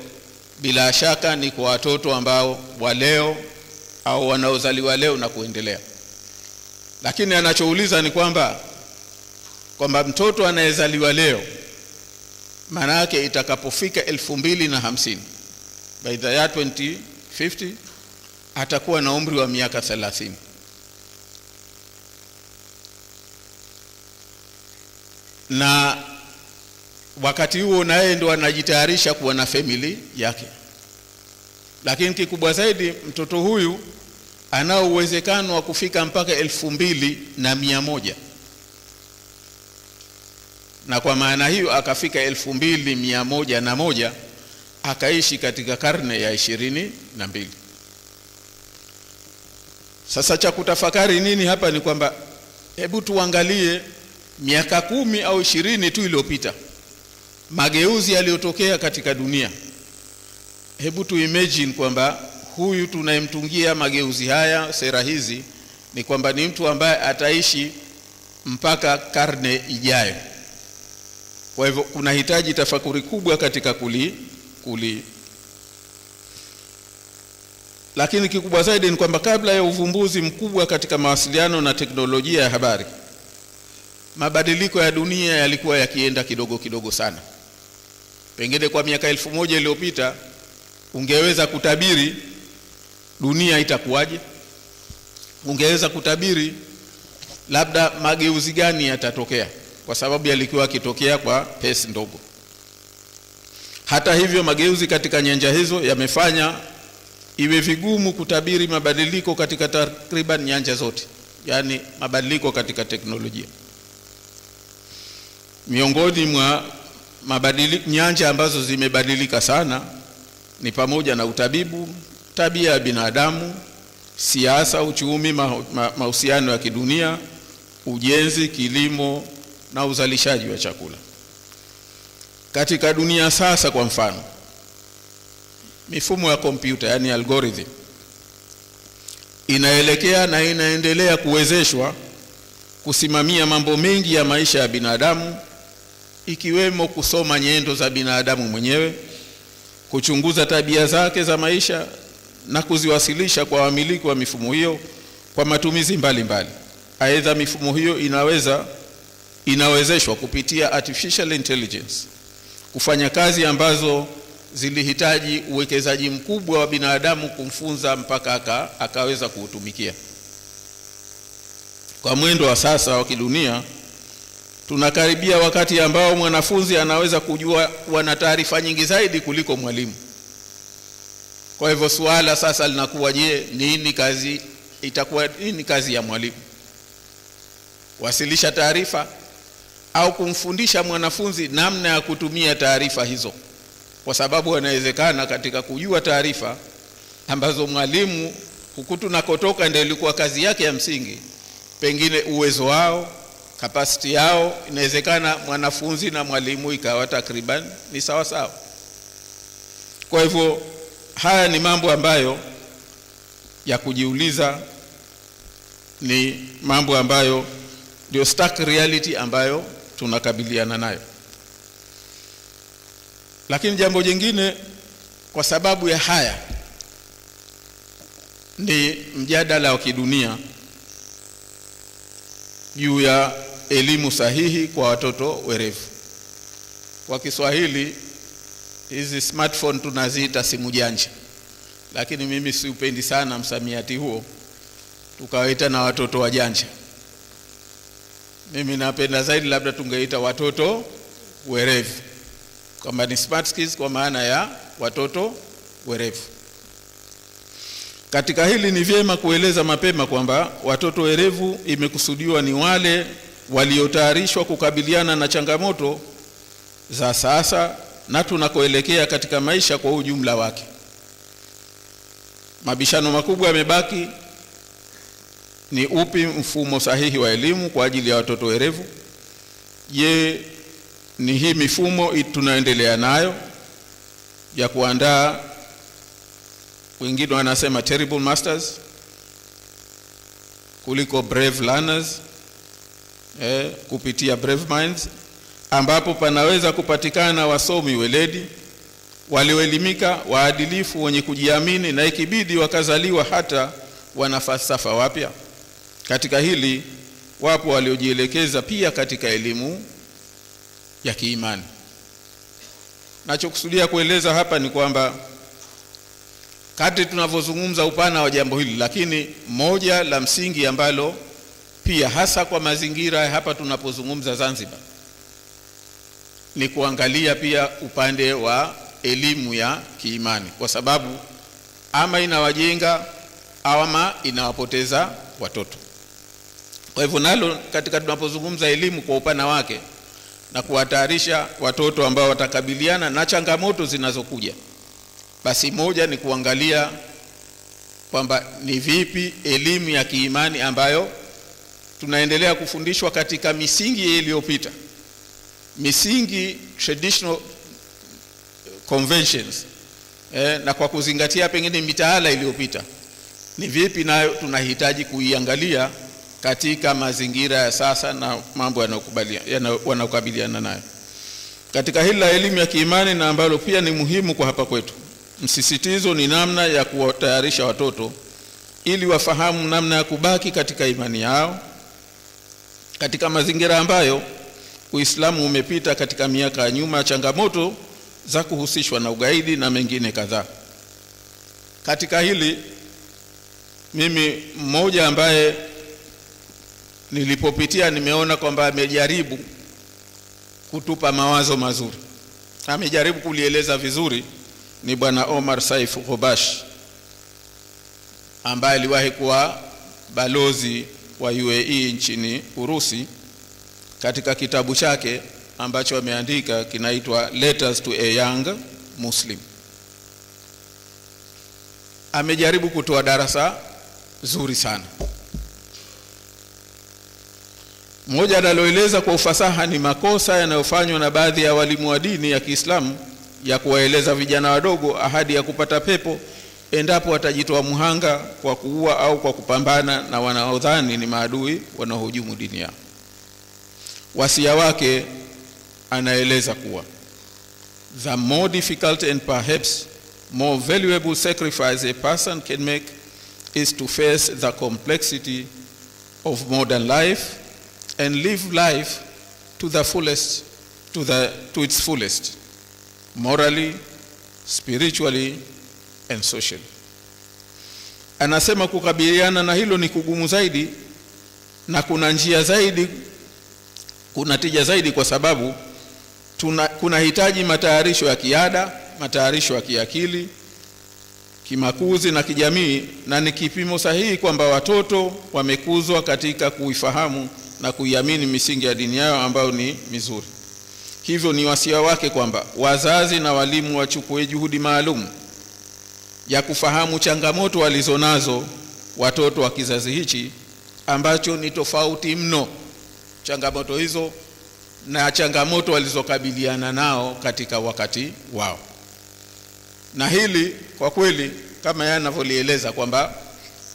bila shaka ni kwa watoto ambao wa leo au wanaozaliwa leo na kuendelea. Lakini anachouliza ni kwamba mtoto anayezaliwa leo, maana yake itakapofika 2050, by the year 2050 atakuwa na umri wa miaka 30. Na wakati huo naye ndo anajitayarisha kuwa na family yake. Lakini kikubwa zaidi, mtoto huyu ana uwezekano wa kufika mpaka 2100, na kwa maana hiyo akafika 2101 akaishi katika karne ya 22. Sasa cha kutafakari nini hapa ni kwamba hebu tuangalie miaka 10 au 20 tu iliyopita, mageuzi yaliyotokea katika dunia. Hebu tu imagine kwamba huyu tunayemtungia mageuzi haya, sera hizi, ni kwamba ni mtu ambaye ataishi mpaka karne ijayo. Kwa hivyo kuna hitaji tafakuri kubwa katika kuli. Lakini kikubwa zaidi ni kwamba kabla ya uvumbuzi mkubwa katika mawasiliano na teknolojia ya habari, mabadiliko ya dunia yalikuwa yakienda kidogo kidogo sana. Pengine kwa miaka 1000 iliyopita ungeweza kutabiri dunia itakuwaje, ungeweza kutabiri labda mageuzi gani yatatokea, kwa sababu yalikuwa yakitokea kwa pace ndogo. Hata hivyo, mageuzi katika nyanja hizo yamefanya iwe vigumu kutabiri mabadiliko katika takriban nyanja zote, yani mabadiliko katika teknolojia. Miongoni mwa nyanja ambazo zimebadilika sana ni pamoja na utabibu, tabia ya binadamu, siasa, uchumi, mahusiano ya kidunia, ujenzi, kilimo na uzalishaji wa chakula. Katika dunia sasa, kwa mfano, mifumo ya kompyuta, yani algorithm, inaelekea na inaendelea kuwezeshwa kusimamia mambo mengi ya maisha ya binadamu, ikiwemo kusoma nyendo za binadamu mwenyewe, kuchunguza tabia zake za maisha na kuziwasilisha kwa wamiliki wa mifumo hiyo kwa matumizi mbalimbali. Aidha, mifumo hiyo inawezeshwa kupitia artificial intelligence kufanya kazi ambazo zilihitaji uwekezaji mkubwa wa binadamu kumfunza mpaka akaweza kuutumikia. Kwa mwendo wa sasa wa kidunia, tunakaribia wakati ambao mwanafunzi anaweza kujua wana taarifa nyingi zaidi kuliko mwalimu. Kwa hivyo suala sasa linakuwa, je, itakuwa nini kazi ya mwalimu? Wasilisha taarifa au kumfundisha mwanafunzi namna ya kutumia taarifa hizo? Kwa sababu inawezekana katika kujua taarifa ambazo mwalimu huku tunakotoka ndio ilikuwa kazi yake ya msingi, pengine uwezo wao, capacity yao, inawezekana mwanafunzi na mwalimu ikawa takriban ni sawa sawa. Kwa hivyo haya ni mambo ambayo ya kujiuliza, ni mambo ambayo ndio stark reality ambayo tunakabiliana nayo. Lakini jambo jingine, kwa sababu ya haya, ni mjadala wa kidunia juu ya elimu sahihi kwa watoto werevu. Kwa Kiswahili hizi smartphone tunaziita simu janja, lakini mimi siupendi sana msamiati huo, tukawaita na watoto wajanja. Mimi napenda zaidi labda tungeita watoto werevu, kama ni smart kids kwa maana ya watoto werevu. Katika hili ni vyema kueleza mapema kwamba watoto werevu imekusudiwa ni wale waliotayarishwa kukabiliana na changamoto za sasa na tunakoelekea katika maisha kwa ujumla wake. Mabishano makubwa yamebaki ni upi mfumo sahihi wa elimu kwa ajili ya watoto werevu. Je, ni hii mifumo tunaendelea nayo ya kuandaa, wengine wanasema terrible masters, kuliko brave learners, kupitia brave minds, ambapo panaweza kupatikana wasomi weledi, walioelimika, waadilifu, wenye kujiamini, na ikibidi wakazaliwa hata wanafalsafa wapya. Katika hili wapo waliojielekeza pia katika elimu ya kiimani. Nachokusudia kueleza hapa ni kwamba kadri tunavyozungumza upana wa jambo hili, lakini moja la msingi ambalo pia hasa kwa mazingira hapa tunapozungumza Zanzibar ni kuangalia pia upande wa elimu ya kiimani, kwa sababu ama inawajenga ama inawapoteza watoto. Kwa hivyo nalo katika tunapozungumza elimu kwa upana wake na kuwatayarisha watoto ambao watakabiliana na changamoto zinazokuja, basi moja ni kuangalia kwamba ni vipi elimu ya kiimani ambayo tunaendelea kufundishwa katika misingi iliyopita, misingi traditional conventions, na kwa kuzingatia pengine mitaala iliyopita, ni vipi nayo tunahitaji kuiangalia katika mazingira ya sasa na mambo yanayokabiliana nayo. Katika hili la elimu ya kiimani, na ambalo pia ni muhimu kwa hapa kwetu, msisitizo ni namna ya kuwatayarisha watoto ili wafahamu namna ya kubaki katika imani yao katika mazingira ambayo Uislamu umepita katika miaka ya nyuma, changamoto za kuhusishwa na ugaidi na mengine kadhaa. Katika hili mimi mmoja ambaye nilipopitia nimeona kwamba amejaribu kutupa mawazo mazuri, amejaribu kulieleza vizuri, ni Bwana Omar Saif Ghobash, ambaye aliwahi kuwa balozi wa UAE nchini Urusi. Katika kitabu chake ambacho ameandika kinaitwa Letters to a Young Muslim, amejaribu kutoa darasa zuri sana. Mmoja analoeleza kwa ufasaha ni makosa yanayofanywa na baadhi ya walimu wa dini ya Kiislamu ya kuwaeleza vijana wadogo ahadi ya kupata pepo endapo watajitoa muhanga kwa kuua au kwa kupambana na wanaodhani ni maadui wanaohujumu dini yao. Wasia wake anaeleza kuwa the more difficult and perhaps more valuable sacrifice a person can make is to face the complexity of modern life and live life to the fullest, to its fullest, morally, spiritually and socially. Anasema kukabiliana na hilo ni kugumu zaidi, na kuna njia zaidi, kuna tija zaidi, kwa sababu kuna hitaji matayarisho ya kiada, matayarisho ya kiakili, kimakuzi na kijamii, na ni kipimo sahihi kwamba watoto wamekuzwa katika kuifahamu na kuiamini misingi ya dini yao ambayo ni mizuri. Hivyo ni wasia wake kwamba wazazi na walimu wachukue juhudi maalum ya kufahamu changamoto walizonazo watoto wa kizazi hichi ambacho ni tofauti mno, changamoto hizo na changamoto walizokabiliana nao katika wakati wao. Na hili kwa kweli kama yanavyolieleza kwamba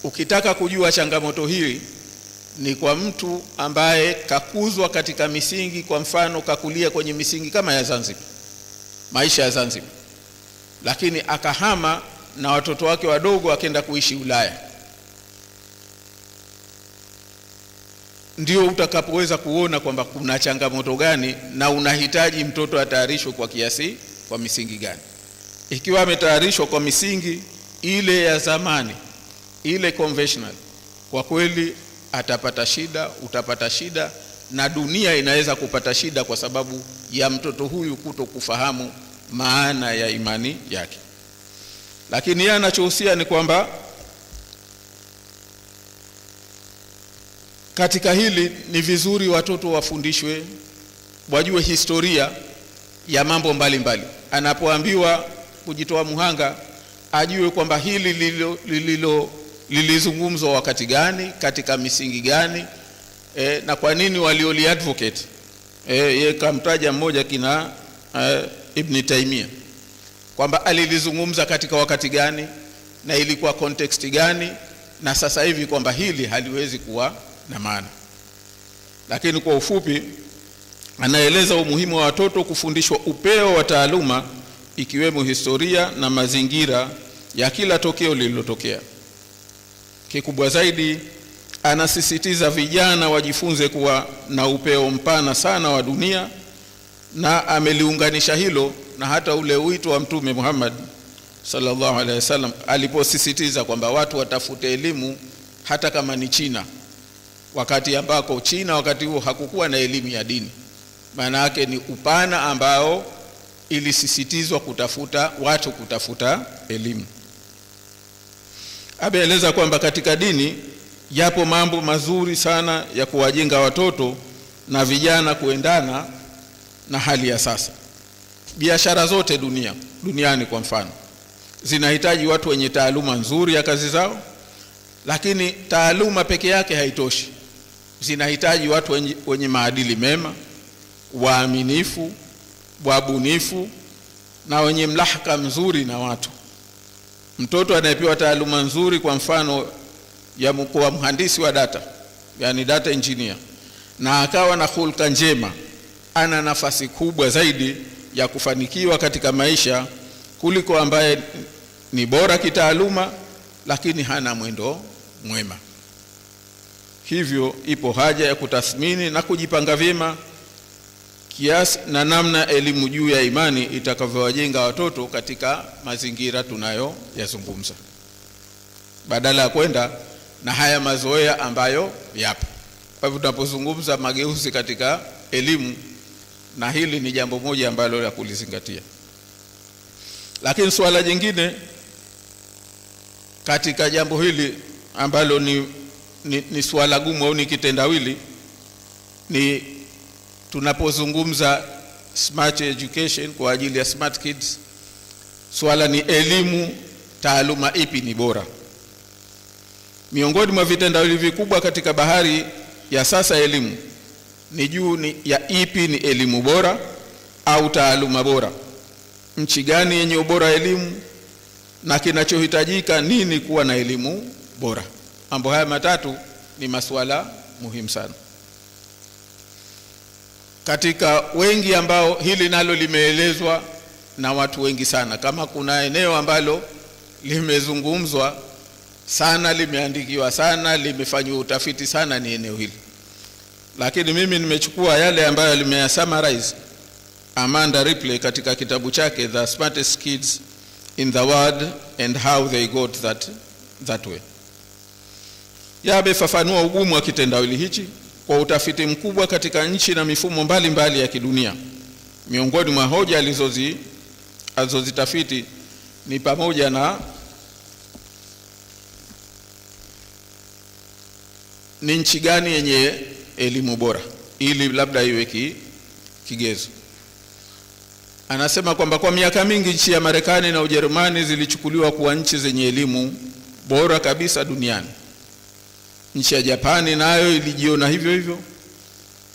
ukitaka kujua changamoto hii ni kwa mtu ambaye kakuzwa katika misingi, kwa mfano kakulia kwenye misingi kama ya Zanzibar, maisha ya Zanzibar, lakini akahama na watoto wake wadogo akaenda kuishi Ulaya, ndio utakapoweza kuona kwamba kuna changamoto gani na unahitaji mtoto atayarishwe kwa kiasi, kwa misingi gani. Ikiwa ametayarishwa kwa misingi ile ya zamani, ile conventional, kwa kweli atapata shida, utapata shida, na dunia inaweza kupata shida kwa sababu ya mtoto huyu kutokufahamu maana ya imani yake. Lakini yeye anachohusia ni kwamba katika hili ni vizuri watoto wafundishwe, wajue historia ya mambo mbalimbali. Anapoambiwa kujitoa muhanga, ajue kwamba hili lilizungumzwa wakati gani, katika misingi gani, na kwa nini walioli advocate. Yeye kamtaja mmoja kina Ibn Taymiyyah kwamba alilizungumza katika wakati gani na ilikuwa context gani, na sasa hivi kwamba hili haliwezi kuwa na maana. Lakini kwa ufupi anaeleza umuhimu wa watoto kufundishwa upeo wa taaluma, ikiwemo historia na mazingira ya kila tokeo lililotokea. Kikubwa zaidi anasisitiza vijana wajifunze kuwa na upeo mpana sana wa dunia, na ameliunganisha hilo na hata ule wito wa Mtume Muhammad sallallahu alaihi wasallam aliposisitiza kwamba watu watafute elimu hata kama ni China, wakati ambako China wakati huo hakukuwa na elimu ya dini. Maana yake ni upana ambao ilisisitizwa kutafuta elimu. Ameeleza kwamba katika dini yapo mambo mazuri sana ya kuwajenga watoto na vijana kuendana na hali ya sasa. Biashara zote duniani kwa mfano zinahitaji watu wenye taaluma nzuri ya kazi zao, lakini taaluma peke yake haitoshi. Zinahitaji watu wenye maadili mema, waaminifu, wabunifu na wenye mlahaka mzuri na watu. Mtoto anayepewa taaluma nzuri kwa mfano ya kuwa mhandisi wa data, yani data engineer, na akawa na hulka njema, ana nafasi kubwa zaidi ya kufanikiwa katika maisha kuliko ambaye ni bora kitaaluma lakini hana mwendo mwema. Hivyo ipo haja ya kutathmini na kujipanga vyema kiasi na namna elimu juu ya imani itakavyowajenga watoto katika mazingira tunayoyazungumza, badala ya kwenda na haya mazoea ambayo yapo. Kwa hivyo tunapozungumza mageuzi katika elimu, na hili ni jambo moja ambalo la kulizingatia. Lakini swala jingine katika jambo hili ambalo ni swala gumu au ni kitendawili, ni tunapozungumza smart education kwa ajili ya smart kids, swala ni elimu, taaluma ipi ni bora. Miongoni mwa vitendawili vikubwa katika bahari ya sasa elimu ni juu ya ipi ni elimu bora au taaluma bora. Nchi gani yenye ubora elimu, na kinachohitajika nini kuwa na elimu bora. Mambo haya matatu ni masuala muhimu sana. Katika wengi ambao hili nalo limeelezwa na watu wengi sana, kama kuna eneo ambalo limezungumzwa sana, limeandikiwa sana, limefanywa utafiti sana, ni eneo hili. Lakini mimi nimechukua yale ambayo limesummarize Amanda Ripley katika kitabu chake The Smartest Kids in the World and How They Got That Way. Yamefafanua ugumu wa kitendawili hichi kwa utafiti mkubwa katika nchi na mifumo mbalimbali ya kidunia. Miongoni mwa hoja alizozitafiti ni pamoja na ni nchi gani yenye elimu bora, ili labda iwe kigezo. Anasema kwamba kwa miaka mingi nchi ya Marekani na Ujerumani zilichukuliwa kuwa nchi zenye elimu bora kabisa duniani. Nchi ya Japani nayo ilijiona hivyo hivyo,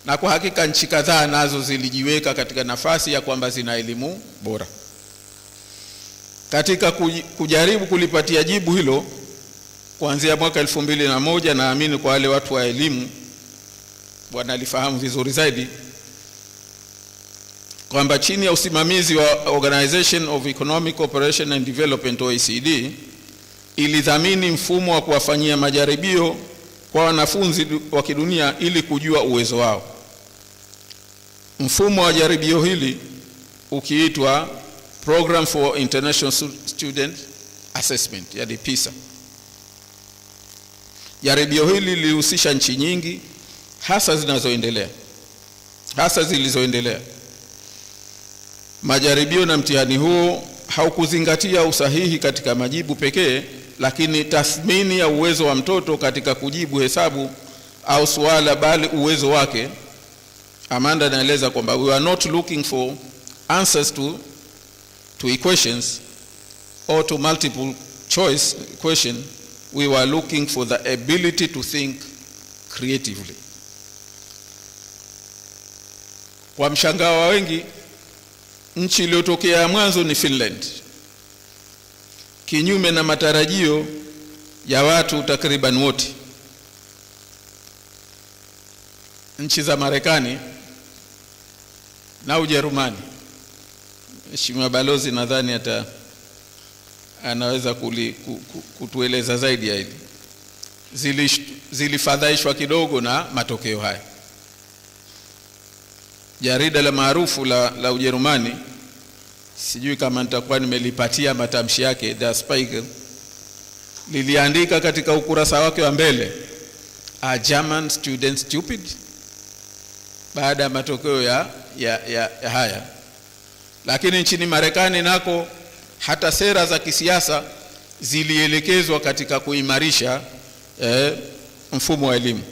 na kwa hakika nchi kadhaa nazo zilijiweka katika nafasi ya kwamba zina elimu bora. Katika kujaribu kulipatia jibu hilo, kuanzia mwaka 2001, naamini kwa wale watu wa elimu wanalifahamu vizuri zaidi, kwamba chini ya usimamizi wa Organization of Economic Cooperation and Development OECD ilidhamini mfumo wa kuwafanyia majaribio kwa wanafunzi wa kidunia ili kujua uwezo wao. Mfumo wa jaribio hili ukiitwa Program for International Student Assessment, yani PISA. Jaribio hili lilihusisha nchi nyingi, hasa zilizoendelea. Majaribio na mtihani huo haukuzingatia usahihi katika majibu pekee, lakini tathmini ya uwezo wa mtoto katika kujibu hesabu au swala, bali uwezo wake. Amanda anaeleza kwamba we are not looking for answers to equations or to multiple choice question. We were looking for the ability to think creatively. Kwa mshangao wa wengi, nchi iliyotokea mwanzo ni Finland. Kinyume na matarajio, ya watu takriban wote. Nchi za Marekani na Ujerumani, Mheshimiwa Balozi nadhani anaweza kutueleza zaidi ya hili, zilifadhaishwa kidogo na matokeo haya. Jarida la maarufu la Ujerumani, sijui kama nitakuwa nimelipatia matamshi yake, Der Spiegel, liliandika katika ukurasa wake wa mbele, "Are German students stupid?" baada ya matokeo ya haya. Lakini nchini Marekani nako hata sera za kisiasa zilielekezwa katika kuimarisha mfumo wa elimu.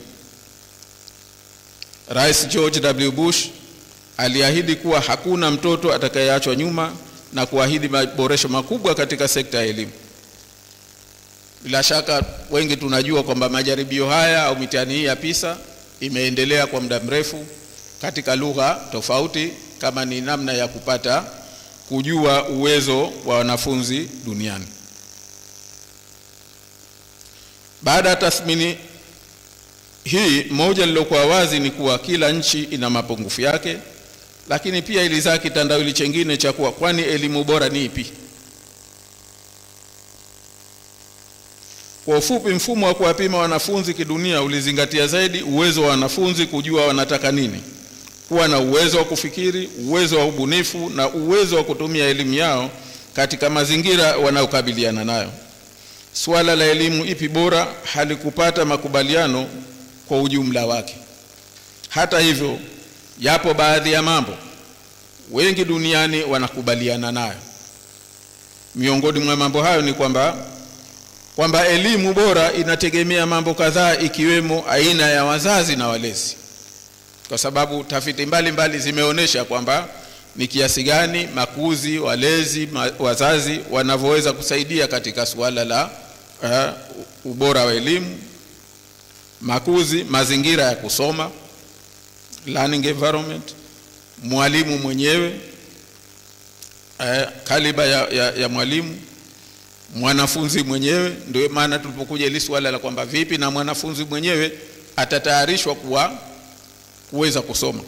Rais George W. Bush aliahidi kuwa hakuna mtoto atakayeachwa nyuma na kuahidi maboresho makubwa katika sekta ya elimu. Bila shaka wengi tunajua kwamba majaribio haya au mitihani hii ya PISA imeendelea kwa muda mrefu katika lugha tofauti, kama ni namna ya kujua uwezo wa wanafunzi duniani. Baada ya tathmini hii, moja lilokuwa wazi ni kuwa kila nchi ina mapungufu yake, lakini pia ilizaa kitandawili chengine cha kuwa kwani elimu bora ni ipi? Kwa ufupi, mfumo wa kuwapima wanafunzi kidunia ulizingatia zaidi uwezo wa wanafunzi kujua wanataka nini, kuwa na uwezo wa kufikiri, uwezo wa ubunifu na uwezo wa kutumia elimu yao katika mazingira wanayokabiliana nayo. Swala la elimu ipi bora halikupata makubaliano kwa ujumla wake. Hata hivyo, yapo baadhi ya mambo wengi duniani wanakubaliana nayo. Miongoni mwa mambo hayo ni kwamba elimu bora inategemea mambo kadhaa, ikiwemo aina ya wazazi na walezi. Kwa sababu tafiti mbalimbali zimeonyesha kwamba ni kiasi gani makuzi, walezi, wazazi wanavyoweza kusaidia katika suala la ubora wa elimu. Makuzi, mazingira ya kusoma, learning environment, mwalimu mwenyewe, kaliba ya mwalimu, mwanafunzi mwenyewe. Ndio maana tulipokuja ile swala la kwamba vipi na mwanafunzi mwenyewe atatayarishwa kuweza kusoma.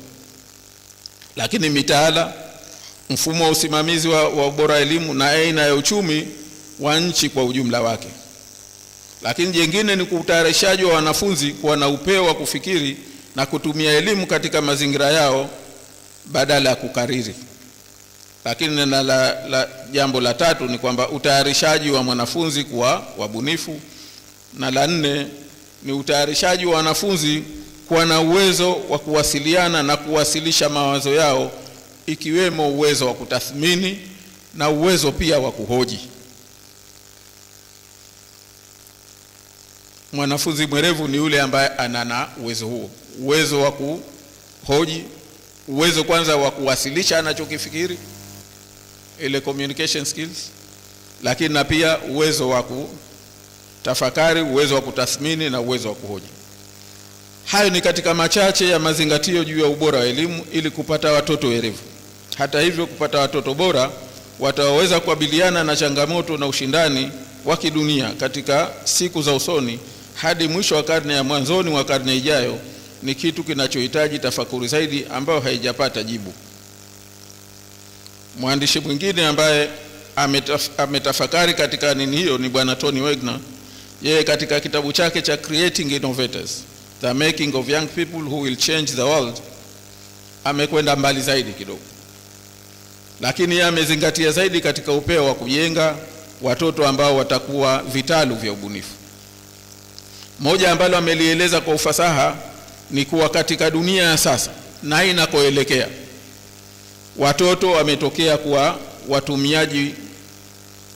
Lakini mitaala, mfumo wa usimamizi wa ubora elimu na aina ya uchumi wa nchi kwa ujumla wake. Lakini jingine ni kutayarishaji wa wanafunzi kuwa na upeo wa kufikiri na kutumia elimu katika mazingira yao badala ya kukariri. Lakini na jambo la tatu ni kwamba utayarishaji wa mwanafunzi kuwa wabunifu, na la nne ni utayarishaji wa wanafunzi kuwa na uwezo wa kuwasiliana na kuwasilisha mawazo yao, ikiwemo uwezo wa kutathmini na uwezo pia wa kuhoji. Mwanafunzi mwerevu ni yule ambaye ana uwezo huo, uwezo wa kuhoji, uwezo kwanza wa kuwasilisha anachokifikiri, ile communication skills, lakini na pia uwezo wa kutafakari, uwezo wa kutathmini na uwezo wa kuhoji. Hayo ni katika machache ya mazingatio juu ya ubora wa elimu ili kupata watoto werevu. Hata hivyo, kupata watoto bora wataweza kukabiliana na changamoto na ushindani wa kidunia katika siku za usoni hadi mwisho wa karne ya mwanzoni wa karne ijayo ni kitu kinachohitaji tafakuri zaidi ambayo haijapata jibu. Mwandishi mwingine ambaye ametafakari katika nini hiyo ni Bwana Tony Wagner. Yeye katika kitabu chake cha Creating Innovators, The Making of Young People Who Will Change the World, amekwenda mbali zaidi kidogo. Lakini yeye amezingatia zaidi katika upeo wa kujenga watoto ambao watakuwa vitalu vya ubunifu. Moja ambalo amelieleza kwa ufasaha ni kuwa katika dunia ya sasa na inakoelekea, watoto wametokea kuwa watumiaji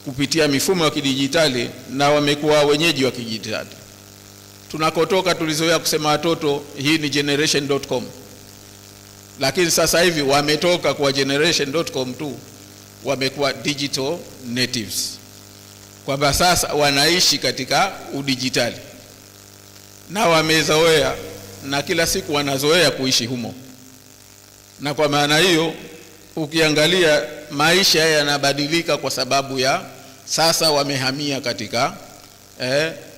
kupitia mifumo ya kidijitali na wamekuwa wenyeji wa kidijitali. Tunakotoka tulizoea kusema watoto hii ni generation.com, lakini sasa hivi wametoka kwa generation.com tu, wamekuwa digital natives, kwamba sasa wanaishi katika udijitali na wamezoea na kila siku wanazoea kuishi humo. Na kwa maana hiyo ukiangalia maisha yanabadilika kwa sababu ya sasa wamehamia katika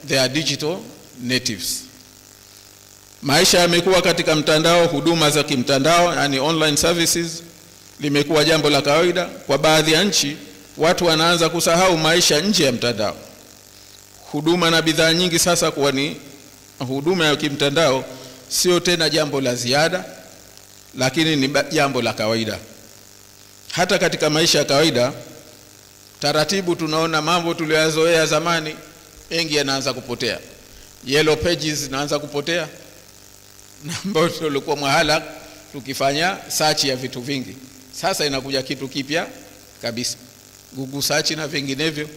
they are digital natives. Maisha yamekuwa katika mtandao, huduma za kimtandao, yani online services, limekuwa jambo la kawaida. Kwa baadhi ya nchi watu wanaanza kusahau maisha nje ya mtandao. Huduma na bidhaa nyingi sasa kuwa ni huduma ya kimtandao, sio tena jambo la ziada, lakini ni jambo la kawaida. Hata katika maisha ya kawaida, taratibu tunaona mambo tuliyozoea zamani mengi yanaanza kupotea. Yellow pages zinaanza kupotea, na ambao tulikuwa mahala tukifanya search ya vitu vingi. Sasa inakuja kitu kipya kabisa, Google search na vinginevyo.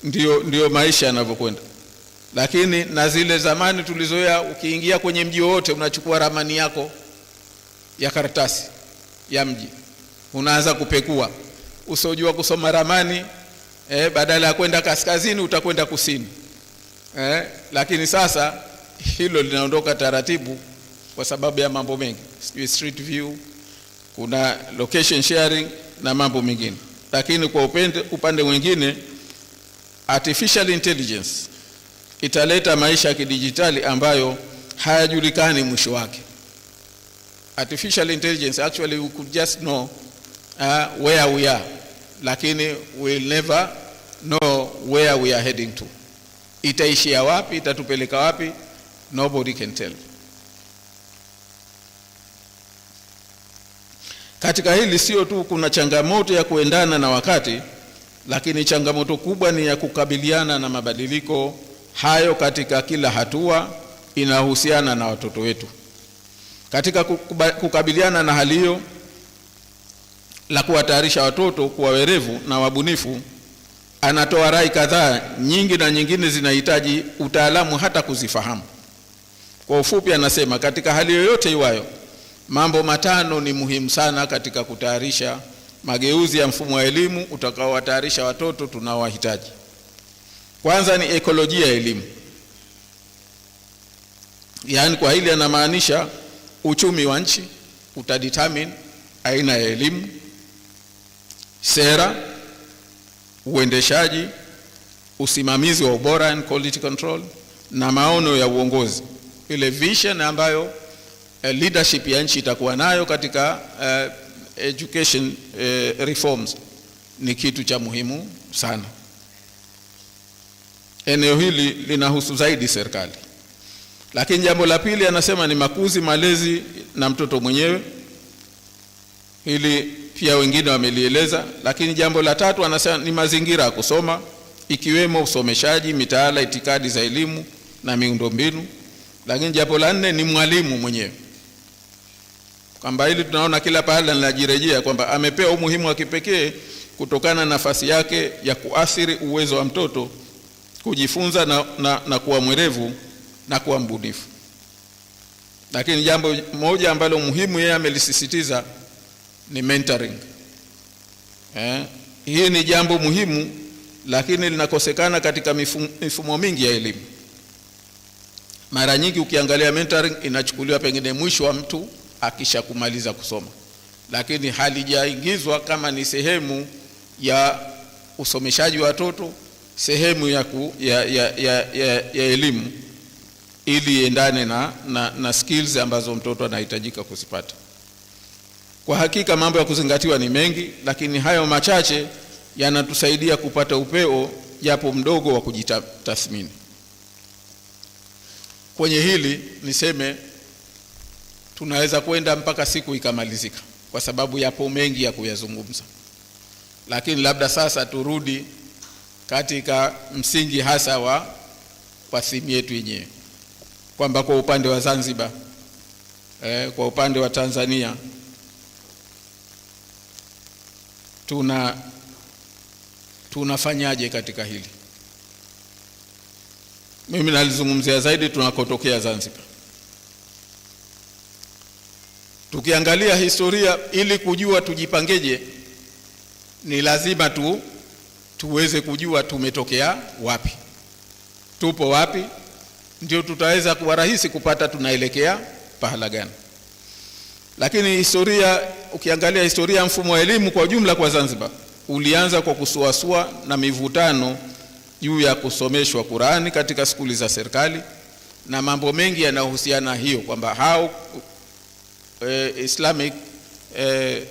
Ndio maisha yanavyokwenda. Lakini na zile zamani tulizoea, ukiingia kwenye mji wote unachukua ramani yako ya karatasi ya mji, unaanza kupekua. Usojua kusoma ramani, badala ya kwenda kaskazini utakwenda kusini. Lakini sasa hilo linaondoka taratibu kwa sababu ya mambo mengi, street view, kuna location sharing na mambo mengine. Lakini kwa upande mwingine, artificial intelligence italeta maisha ya kidijitali ambayo hayajulikani mwisho wake. Artificial intelligence, actually we could just know where we are, lakini we'll never know where we are heading to. Itaishia wapi, itatupeleka wapi, nobody can tell. Katika hili sio tu kuna changamoto ya kuendana na wakati, lakini changamoto kubwa ni ya kukabiliana na mabadiliko hayo katika kila hatua inahusiana na watoto wetu. Katika kukabiliana na hali hiyo, la kuwatayarisha watoto kuwa werevu na wabunifu, anatoa rai kadhaa, nyingi na nyingine zinahitaji utaalamu hata kuzifahamu. Kwa ufupi anasema katika hali yoyote iwayo, mambo matano ni muhimu sana katika kutayarisha mageuzi ya mfumo wa elimu utakaowatayarisha watoto tunaowahitaji. Kwanza ni ekolojia ya elimu. Yaani kwa hili anamaanisha uchumi wa nchi utadetermine aina ya elimu, sera, uendeshaji, usimamizi wa ubora and quality control, na maono ya uongozi, ile vision ambayo leadership ya nchi itakuwa nayo katika education reforms ni kitu cha muhimu sana. Eneo hili linahusu zaidi serikali. Lakini jambo la pili anasema ni makuzi, malezi na mtoto mwenyewe. Hili pia wengine wamelieleza. Lakini jambo la tatu anasema ni mazingira ya kusoma, ikiwemo usomeshaji, mitaala, itikadi za elimu na miundombinu. Lakini jambo la nne ni mwalimu mwenyewe. Kwamba hili tunaona kila pahali linajirejea kwamba amepewa umuhimu wa kipekee kutokana na nafasi yake ya kuathiri uwezo wa mtoto kujifunza na kuwa mwerevu na kuwa mbunifu. Lakini jambo moja ambalo muhimu yeye amelisisitiza ni mentoring. Hii ni jambo muhimu, lakini linakosekana katika mifumo mingi ya elimu. Mara nyingi ukiangalia mentoring inachukuliwa pengine mwisho wa mtu akisha kumaliza kusoma, lakini halijaingizwa kama ni sehemu ya usomeshaji wa watoto, sehemu ya elimu, ili iendane na skills ambazo mtoto anahitajika kuzipata. Kwa hakika mambo ya kuzingatiwa ni mengi, lakini hayo machache yanatusaidia kupata upeo japo mdogo wa kujitathmini. Kwenye hili niseme tunaweza kwenda mpaka siku ikamalizika kwa sababu yapo mengi ya kuyazungumza. Lakini labda sasa turudi katika msingi hasa wa theme yetu yenyewe, kwamba kwa upande wa Zanzibar, kwa upande wa Tanzania tunafanyaje katika hili. Mimi nalizungumzia zaidi tunakotokea Zanzibar. Tukiangalia historia ili kujua tujipangeje, ni lazima tuweze kujua tumetokea wapi, tupo wapi, ndio tutaweza kuwa rahisi kupata tunaelekea pahala gani. Lakini historia, ukiangalia historia mfumo wa elimu kwa jumla kwa Zanzibar, ulianza kwa kusuasua na mivutano juu ya kusomeshwa Qur'ani katika skuli za serikali na mambo mengi yanayohusiana hiyo, kwamba how Islamic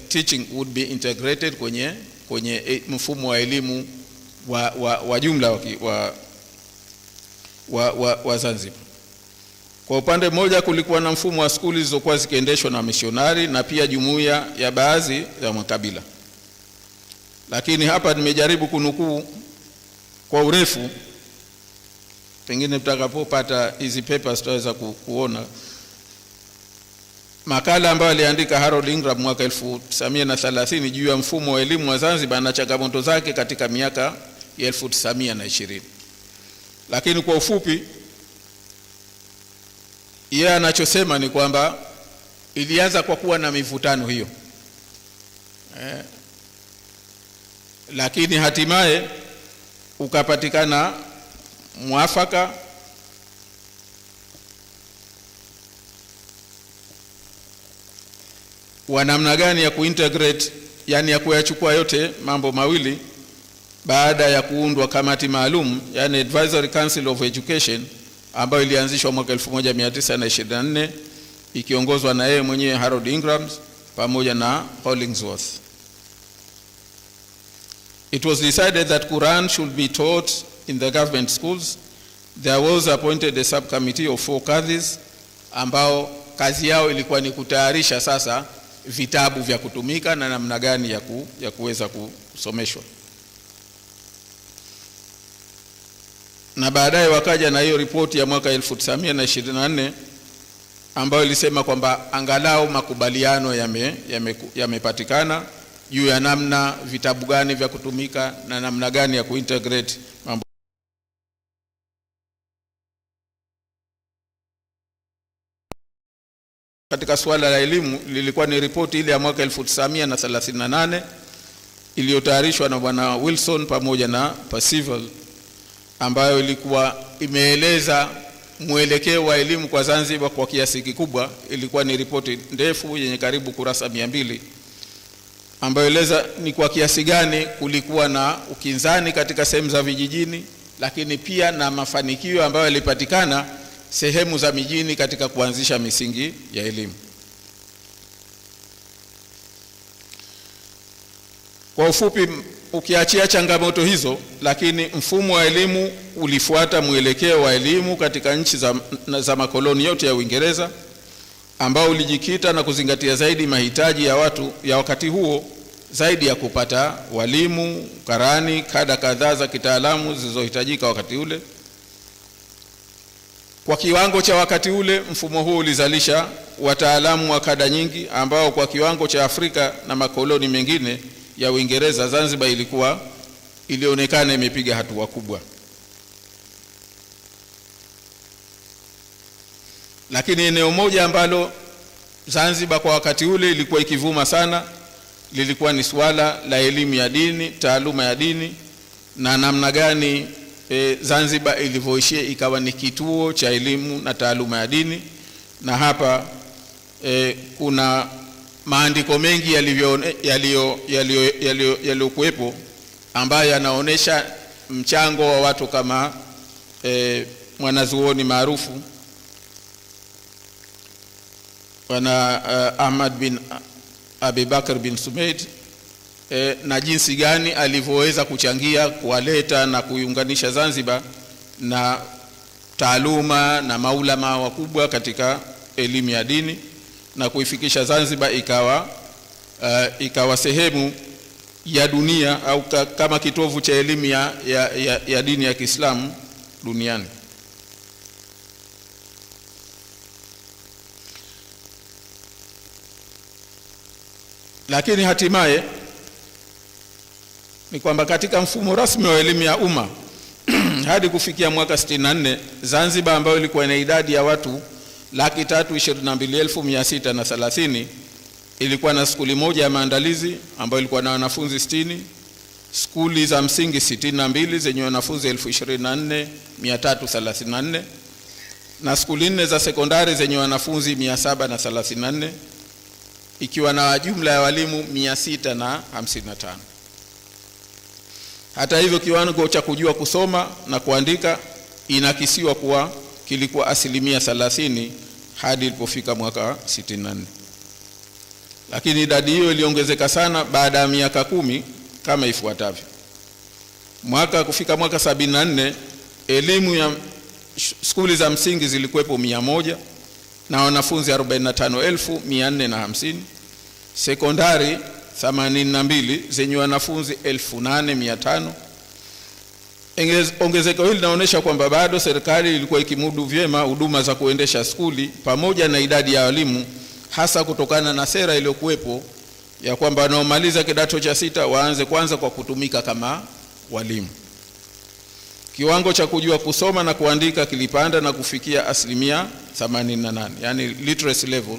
teaching would be integrated kwenye mfumo wa elimu wa jumla wa Zanzibar. Kwa upande mmoja kulikuwa na mfumo wa skuli zilizokuwa zikiendeshwa na misionari na pia jumuiya ya baadhi ya makabila. Lakini hapa nimejaribu kunukuu kwa urefu, pengine tutakapopata hizi papers tutaweza kuona makala ambayo aliandika Harold Ingram mwaka 1930 juu ya mfumo wa elimu wa Zanzibar na changamoto zake katika miaka ya 1920. Lakini kwa ufupi yeye anachosema ni kwamba ilianza kwa kuwa na mivutano hiyo, lakini hatimaye ukapatikana mwafaka wa namna gani ya kuintegrate, yani ya kuyachukua yote mambo mawili, baada ya kuundwa kamati maalum, yani Advisory Council of Education, ambayo ilianzishwa mwaka 1924 ikiongozwa na yeye mwenyewe Harold Ingram pamoja na Hollingsworth. It was decided that Quran should be taught in the government schools. There was appointed a subcommittee of 4 kadhis ambao kazi yao ilikuwa ni kutayarisha sasa vitabu vya kutumika na namna gani ya kuweza kusomeshwa. Na baadaye wakaja na hiyo ripoti ya mwaka 1924 ambayo ilisema kwamba angalau makubaliano yamepatikana juu ya namna vitabu gani vya kutumika na namna gani ya kuintegrate mambo. Katika swala la elimu lilikuwa ni ripoti ile ya mwaka 1938 iliyotayarishwa na bwana Wilson pamoja na Percival, ambayo ilikuwa imeeleza mwelekeo wa elimu kwa Zanzibar kwa kiasi kikubwa. Ilikuwa ni ripoti ndefu yenye karibu kurasa 200 ambayo eleza ni kwa kiasi gani kulikuwa na ukinzani katika sehemu za vijijini, lakini pia na mafanikio ambayo yalipatikana sehemu za mijini katika kuanzisha misingi ya elimu. Kwa ufupi, ukiachia changamoto hizo, lakini mfumo wa elimu ulifuata mwelekeo wa elimu katika nchi za makoloni yote ya Uingereza, ambao ulijikita na kuzingatia zaidi mahitaji ya watu ya wakati huo, zaidi ya kupata walimu, karani, kada kadhaa za kitaalamu zilizohitajika wakati ule. Kwa kiwango cha wakati ule, mfumo huu ulizalisha wataalamu wa kada nyingi ambao kwa kiwango cha Afrika na makoloni mengine ya Uingereza, Zanzibar ilionekana imepiga hatua kubwa. Lakini eneo moja ambalo Zanzibar kwa wakati ule ilikuwa ikivuma sana lilikuwa ni swala la elimu ya dini, taaluma ya dini, na namna gani Zanzibar ilivyoishia ikawa ni kituo cha elimu na taaluma ya dini. Na hapa kuna maandiko mengi yaliyokuwepo ambayo yanaonesha mchango wa watu kama mwanazuoni maarufu bwana Ahmad bin Abi Bakr bin Sumaid, na jinsi gani alivyoweza kuchangia kuwaleta na kuiunganisha Zanzibar na taaluma na maulama wakubwa katika elimu ya dini na kuifikisha Zanzibar ikawa sehemu ya dunia au kama kitovu cha elimu ya dini ya Kiislamu duniani. Lakini hatimaye ni kwamba katika mfumo rasmi wa elimu ya umma hadi kufikia mwaka 64, Zanzibar ambayo ilikuwa na idadi ya watu 322,630 ilikuwa na skuli moja ya maandalizi ambayo ilikuwa na wanafunzi 60, skuli za msingi 62 zenye wanafunzi 24,334 na skuli 4 za sekondari zenye wanafunzi 734, ikiwa na jumla ya walimu 655. Hata hivyo kiwango cha kujua kusoma na kuandika inakisiwa kuwa kilikuwa 30% hadi ilipofika mwaka 64. Lakini idadi hiyo iliongezeka sana baada ya miaka 10 kama ifuatavyo. Kufika mwaka 74, elimu ya skuli za msingi zilikuwepo 100 na wanafunzi 45,450, sekondari 82 zenye wanafunzi 8,500. Ongezeko hili linaonyesha kwamba bado serikali ilikuwa ikimudu vyema huduma za kuendesha skuli pamoja na idadi ya walimu, hasa kutokana na sera iliyokuwepo ya kwamba wanaomaliza kidato cha 6 waanze kwanza kwa kutumika kama walimu. Kiwango cha kujua kusoma na kuandika kilipanda na kufikia 88%, yani literacy level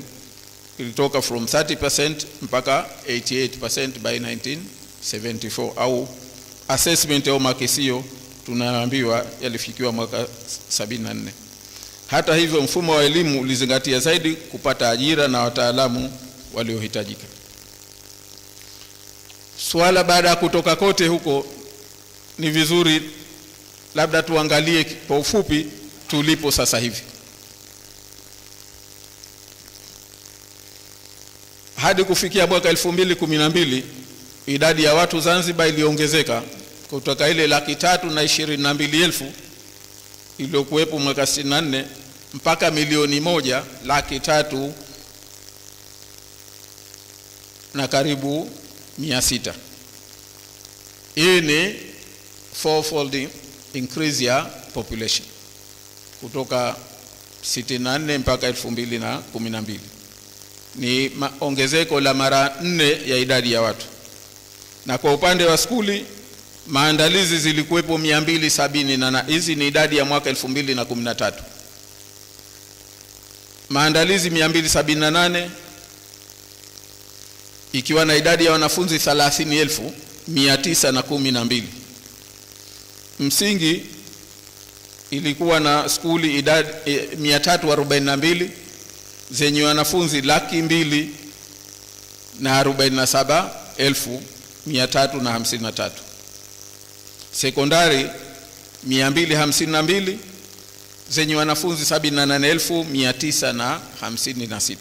ilitoka from 30% mpaka 88% by 1974, au assessment au makisio tunaambiwa yalifikiwa mwaka 74. Hata hivyo mfumo wa elimu ulizingatia zaidi kupata ajira na wataalamu waliohitajika. Swala baada ya kutoka kote huko, ni vizuri labda tuangalie kwa ufupi tulipo sasa hivi. Hadi kufikia mwaka 2012, idadi ya watu Zanzibar iliongezeka kutoka ile 322,000 iliyokuwepo mwaka 64 mpaka 1,300,000 na karibu 600. Hii ni fourfold increase ya population kutoka 64 mpaka 2012. Ni ongezeko la mara 4 ya idadi ya watu. Na kwa upande wa skuli, maandalizi zilikuwepo 270, hizi ni idadi ya mwaka 2013. Maandalizi 278 ikiwa na idadi ya wanafunzi 30,912. Msingi ilikuwa na skuli idadi 342 zenye wanafunzi 247,353. Sekondari 252 zenye wanafunzi 78,956.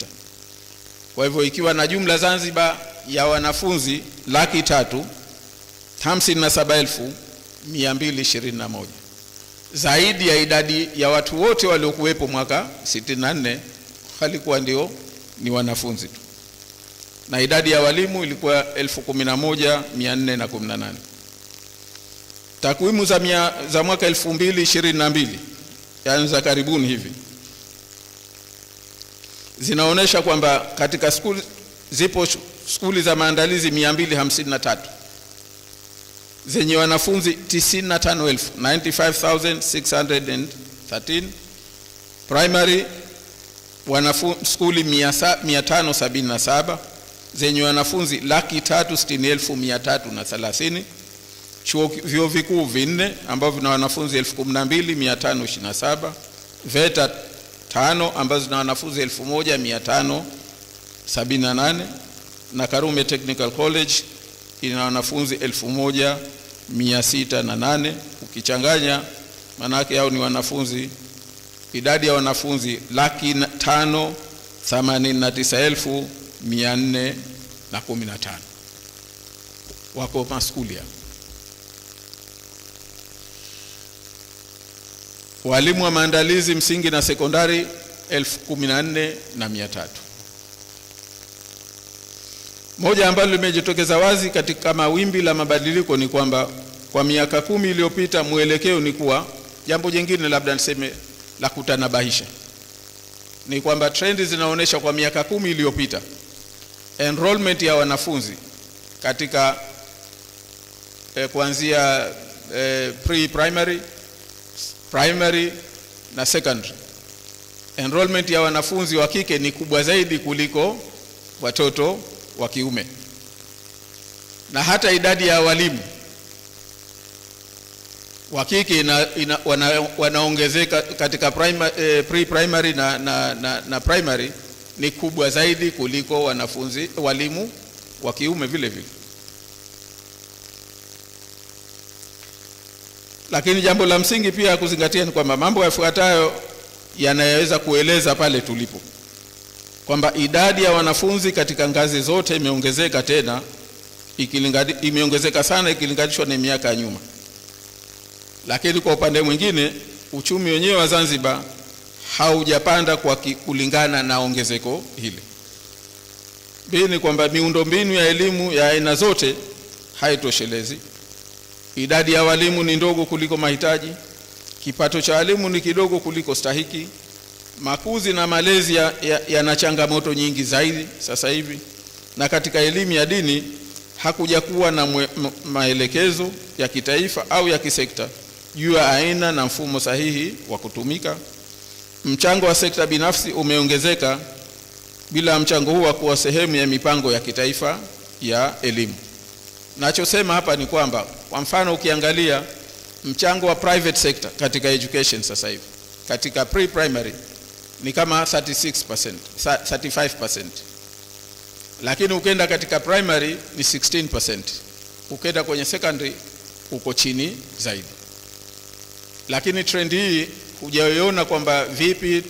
Kwa hivyo ikiwa na jumla Zanzibar ya wanafunzi 357,221, zaidi ya idadi ya watu wote waliokuwepo mwaka 64 walikuwa ni wanafunzi tu. Na idadi ya walimu ilikuwa 11,418. Takwimu za mwaka 2022, yani za karibuni hivi, zinaonesha kwamba katika skuli za maandalizi 253 zenye wanafunzi 95,613, primary skuli 577 zenye wanafunzi 360,330, vyuo vikuu 4 ambavyo vina wanafunzi 12,527, VETA 5 ambazo zina wanafunzi 1,578, na Karume Technical College ina wanafunzi 1,608. Ukichanganya manake yao ni wanafunzi, idadi ya wanafunzi 589,415 wako maskuli ya. Walimu wa maandalizi msingi na sekondari 14,300. Moja ambalo limejitokeza wazi katika mawimbi la mabadiliko ni kwamba kwa miaka 10 iliyopita mwelekeo ni kuwa, jambo jingine labda niseme la kutanabahisha, ni kwamba trendi zinaonyesha kwa miaka 10 iliyopita enrollment ya wanafunzi katika kuanzia pre-primary, primary na secondary, enrollment ya wanafunzi wa kike ni kubwa zaidi kuliko watoto wa kiume. Na hata idadi ya walimu wa kike wanaongezeka katika pre-primary na primary ni kubwa zaidi kuliko walimu wa kiume vile vile. Lakini jambo la msingi pia kuzingatia ni kwamba mambo yafuatayo yanaweza kueleza pale tulipo, kwamba idadi ya wanafunzi katika ngazi zote imeongezeka tena, imeongezeka sana ikilinganishwa na miaka ya nyuma. Lakini kwa upande mwingine uchumi wenyewe wa Zanzibar haujapanda kwa kulingana na ongezeko hili. Pili ni kwamba miundombinu ya elimu ya aina zote haitoshelezi. Idadi ya walimu ni ndogo kuliko mahitaji. Kipato cha walimu ni kidogo kuliko stahiki. Makuzi na malezi yana changamoto nyingi zaidi sasa hivi. Na katika elimu ya dini hakuja kuwa na maelekezo ya kitaifa au ya kisekta juu ya aina na mfumo sahihi wa kutumika. Mchango wa sekta binafsi umeongezeka bila mchango huu kuwa sehemu ya mipango ya kitaifa ya elimu. Nachosema hapa ni kwamba kwa mfano ukiangalia mchango wa private sector katika education sasa hivi katika pre-primary ni kama 36%, 35%. Lakini ukienda katika primary ni 16%. Ukienda kwenye secondary uko chini zaidi. Lakini trend hii hujaona kwamba vipi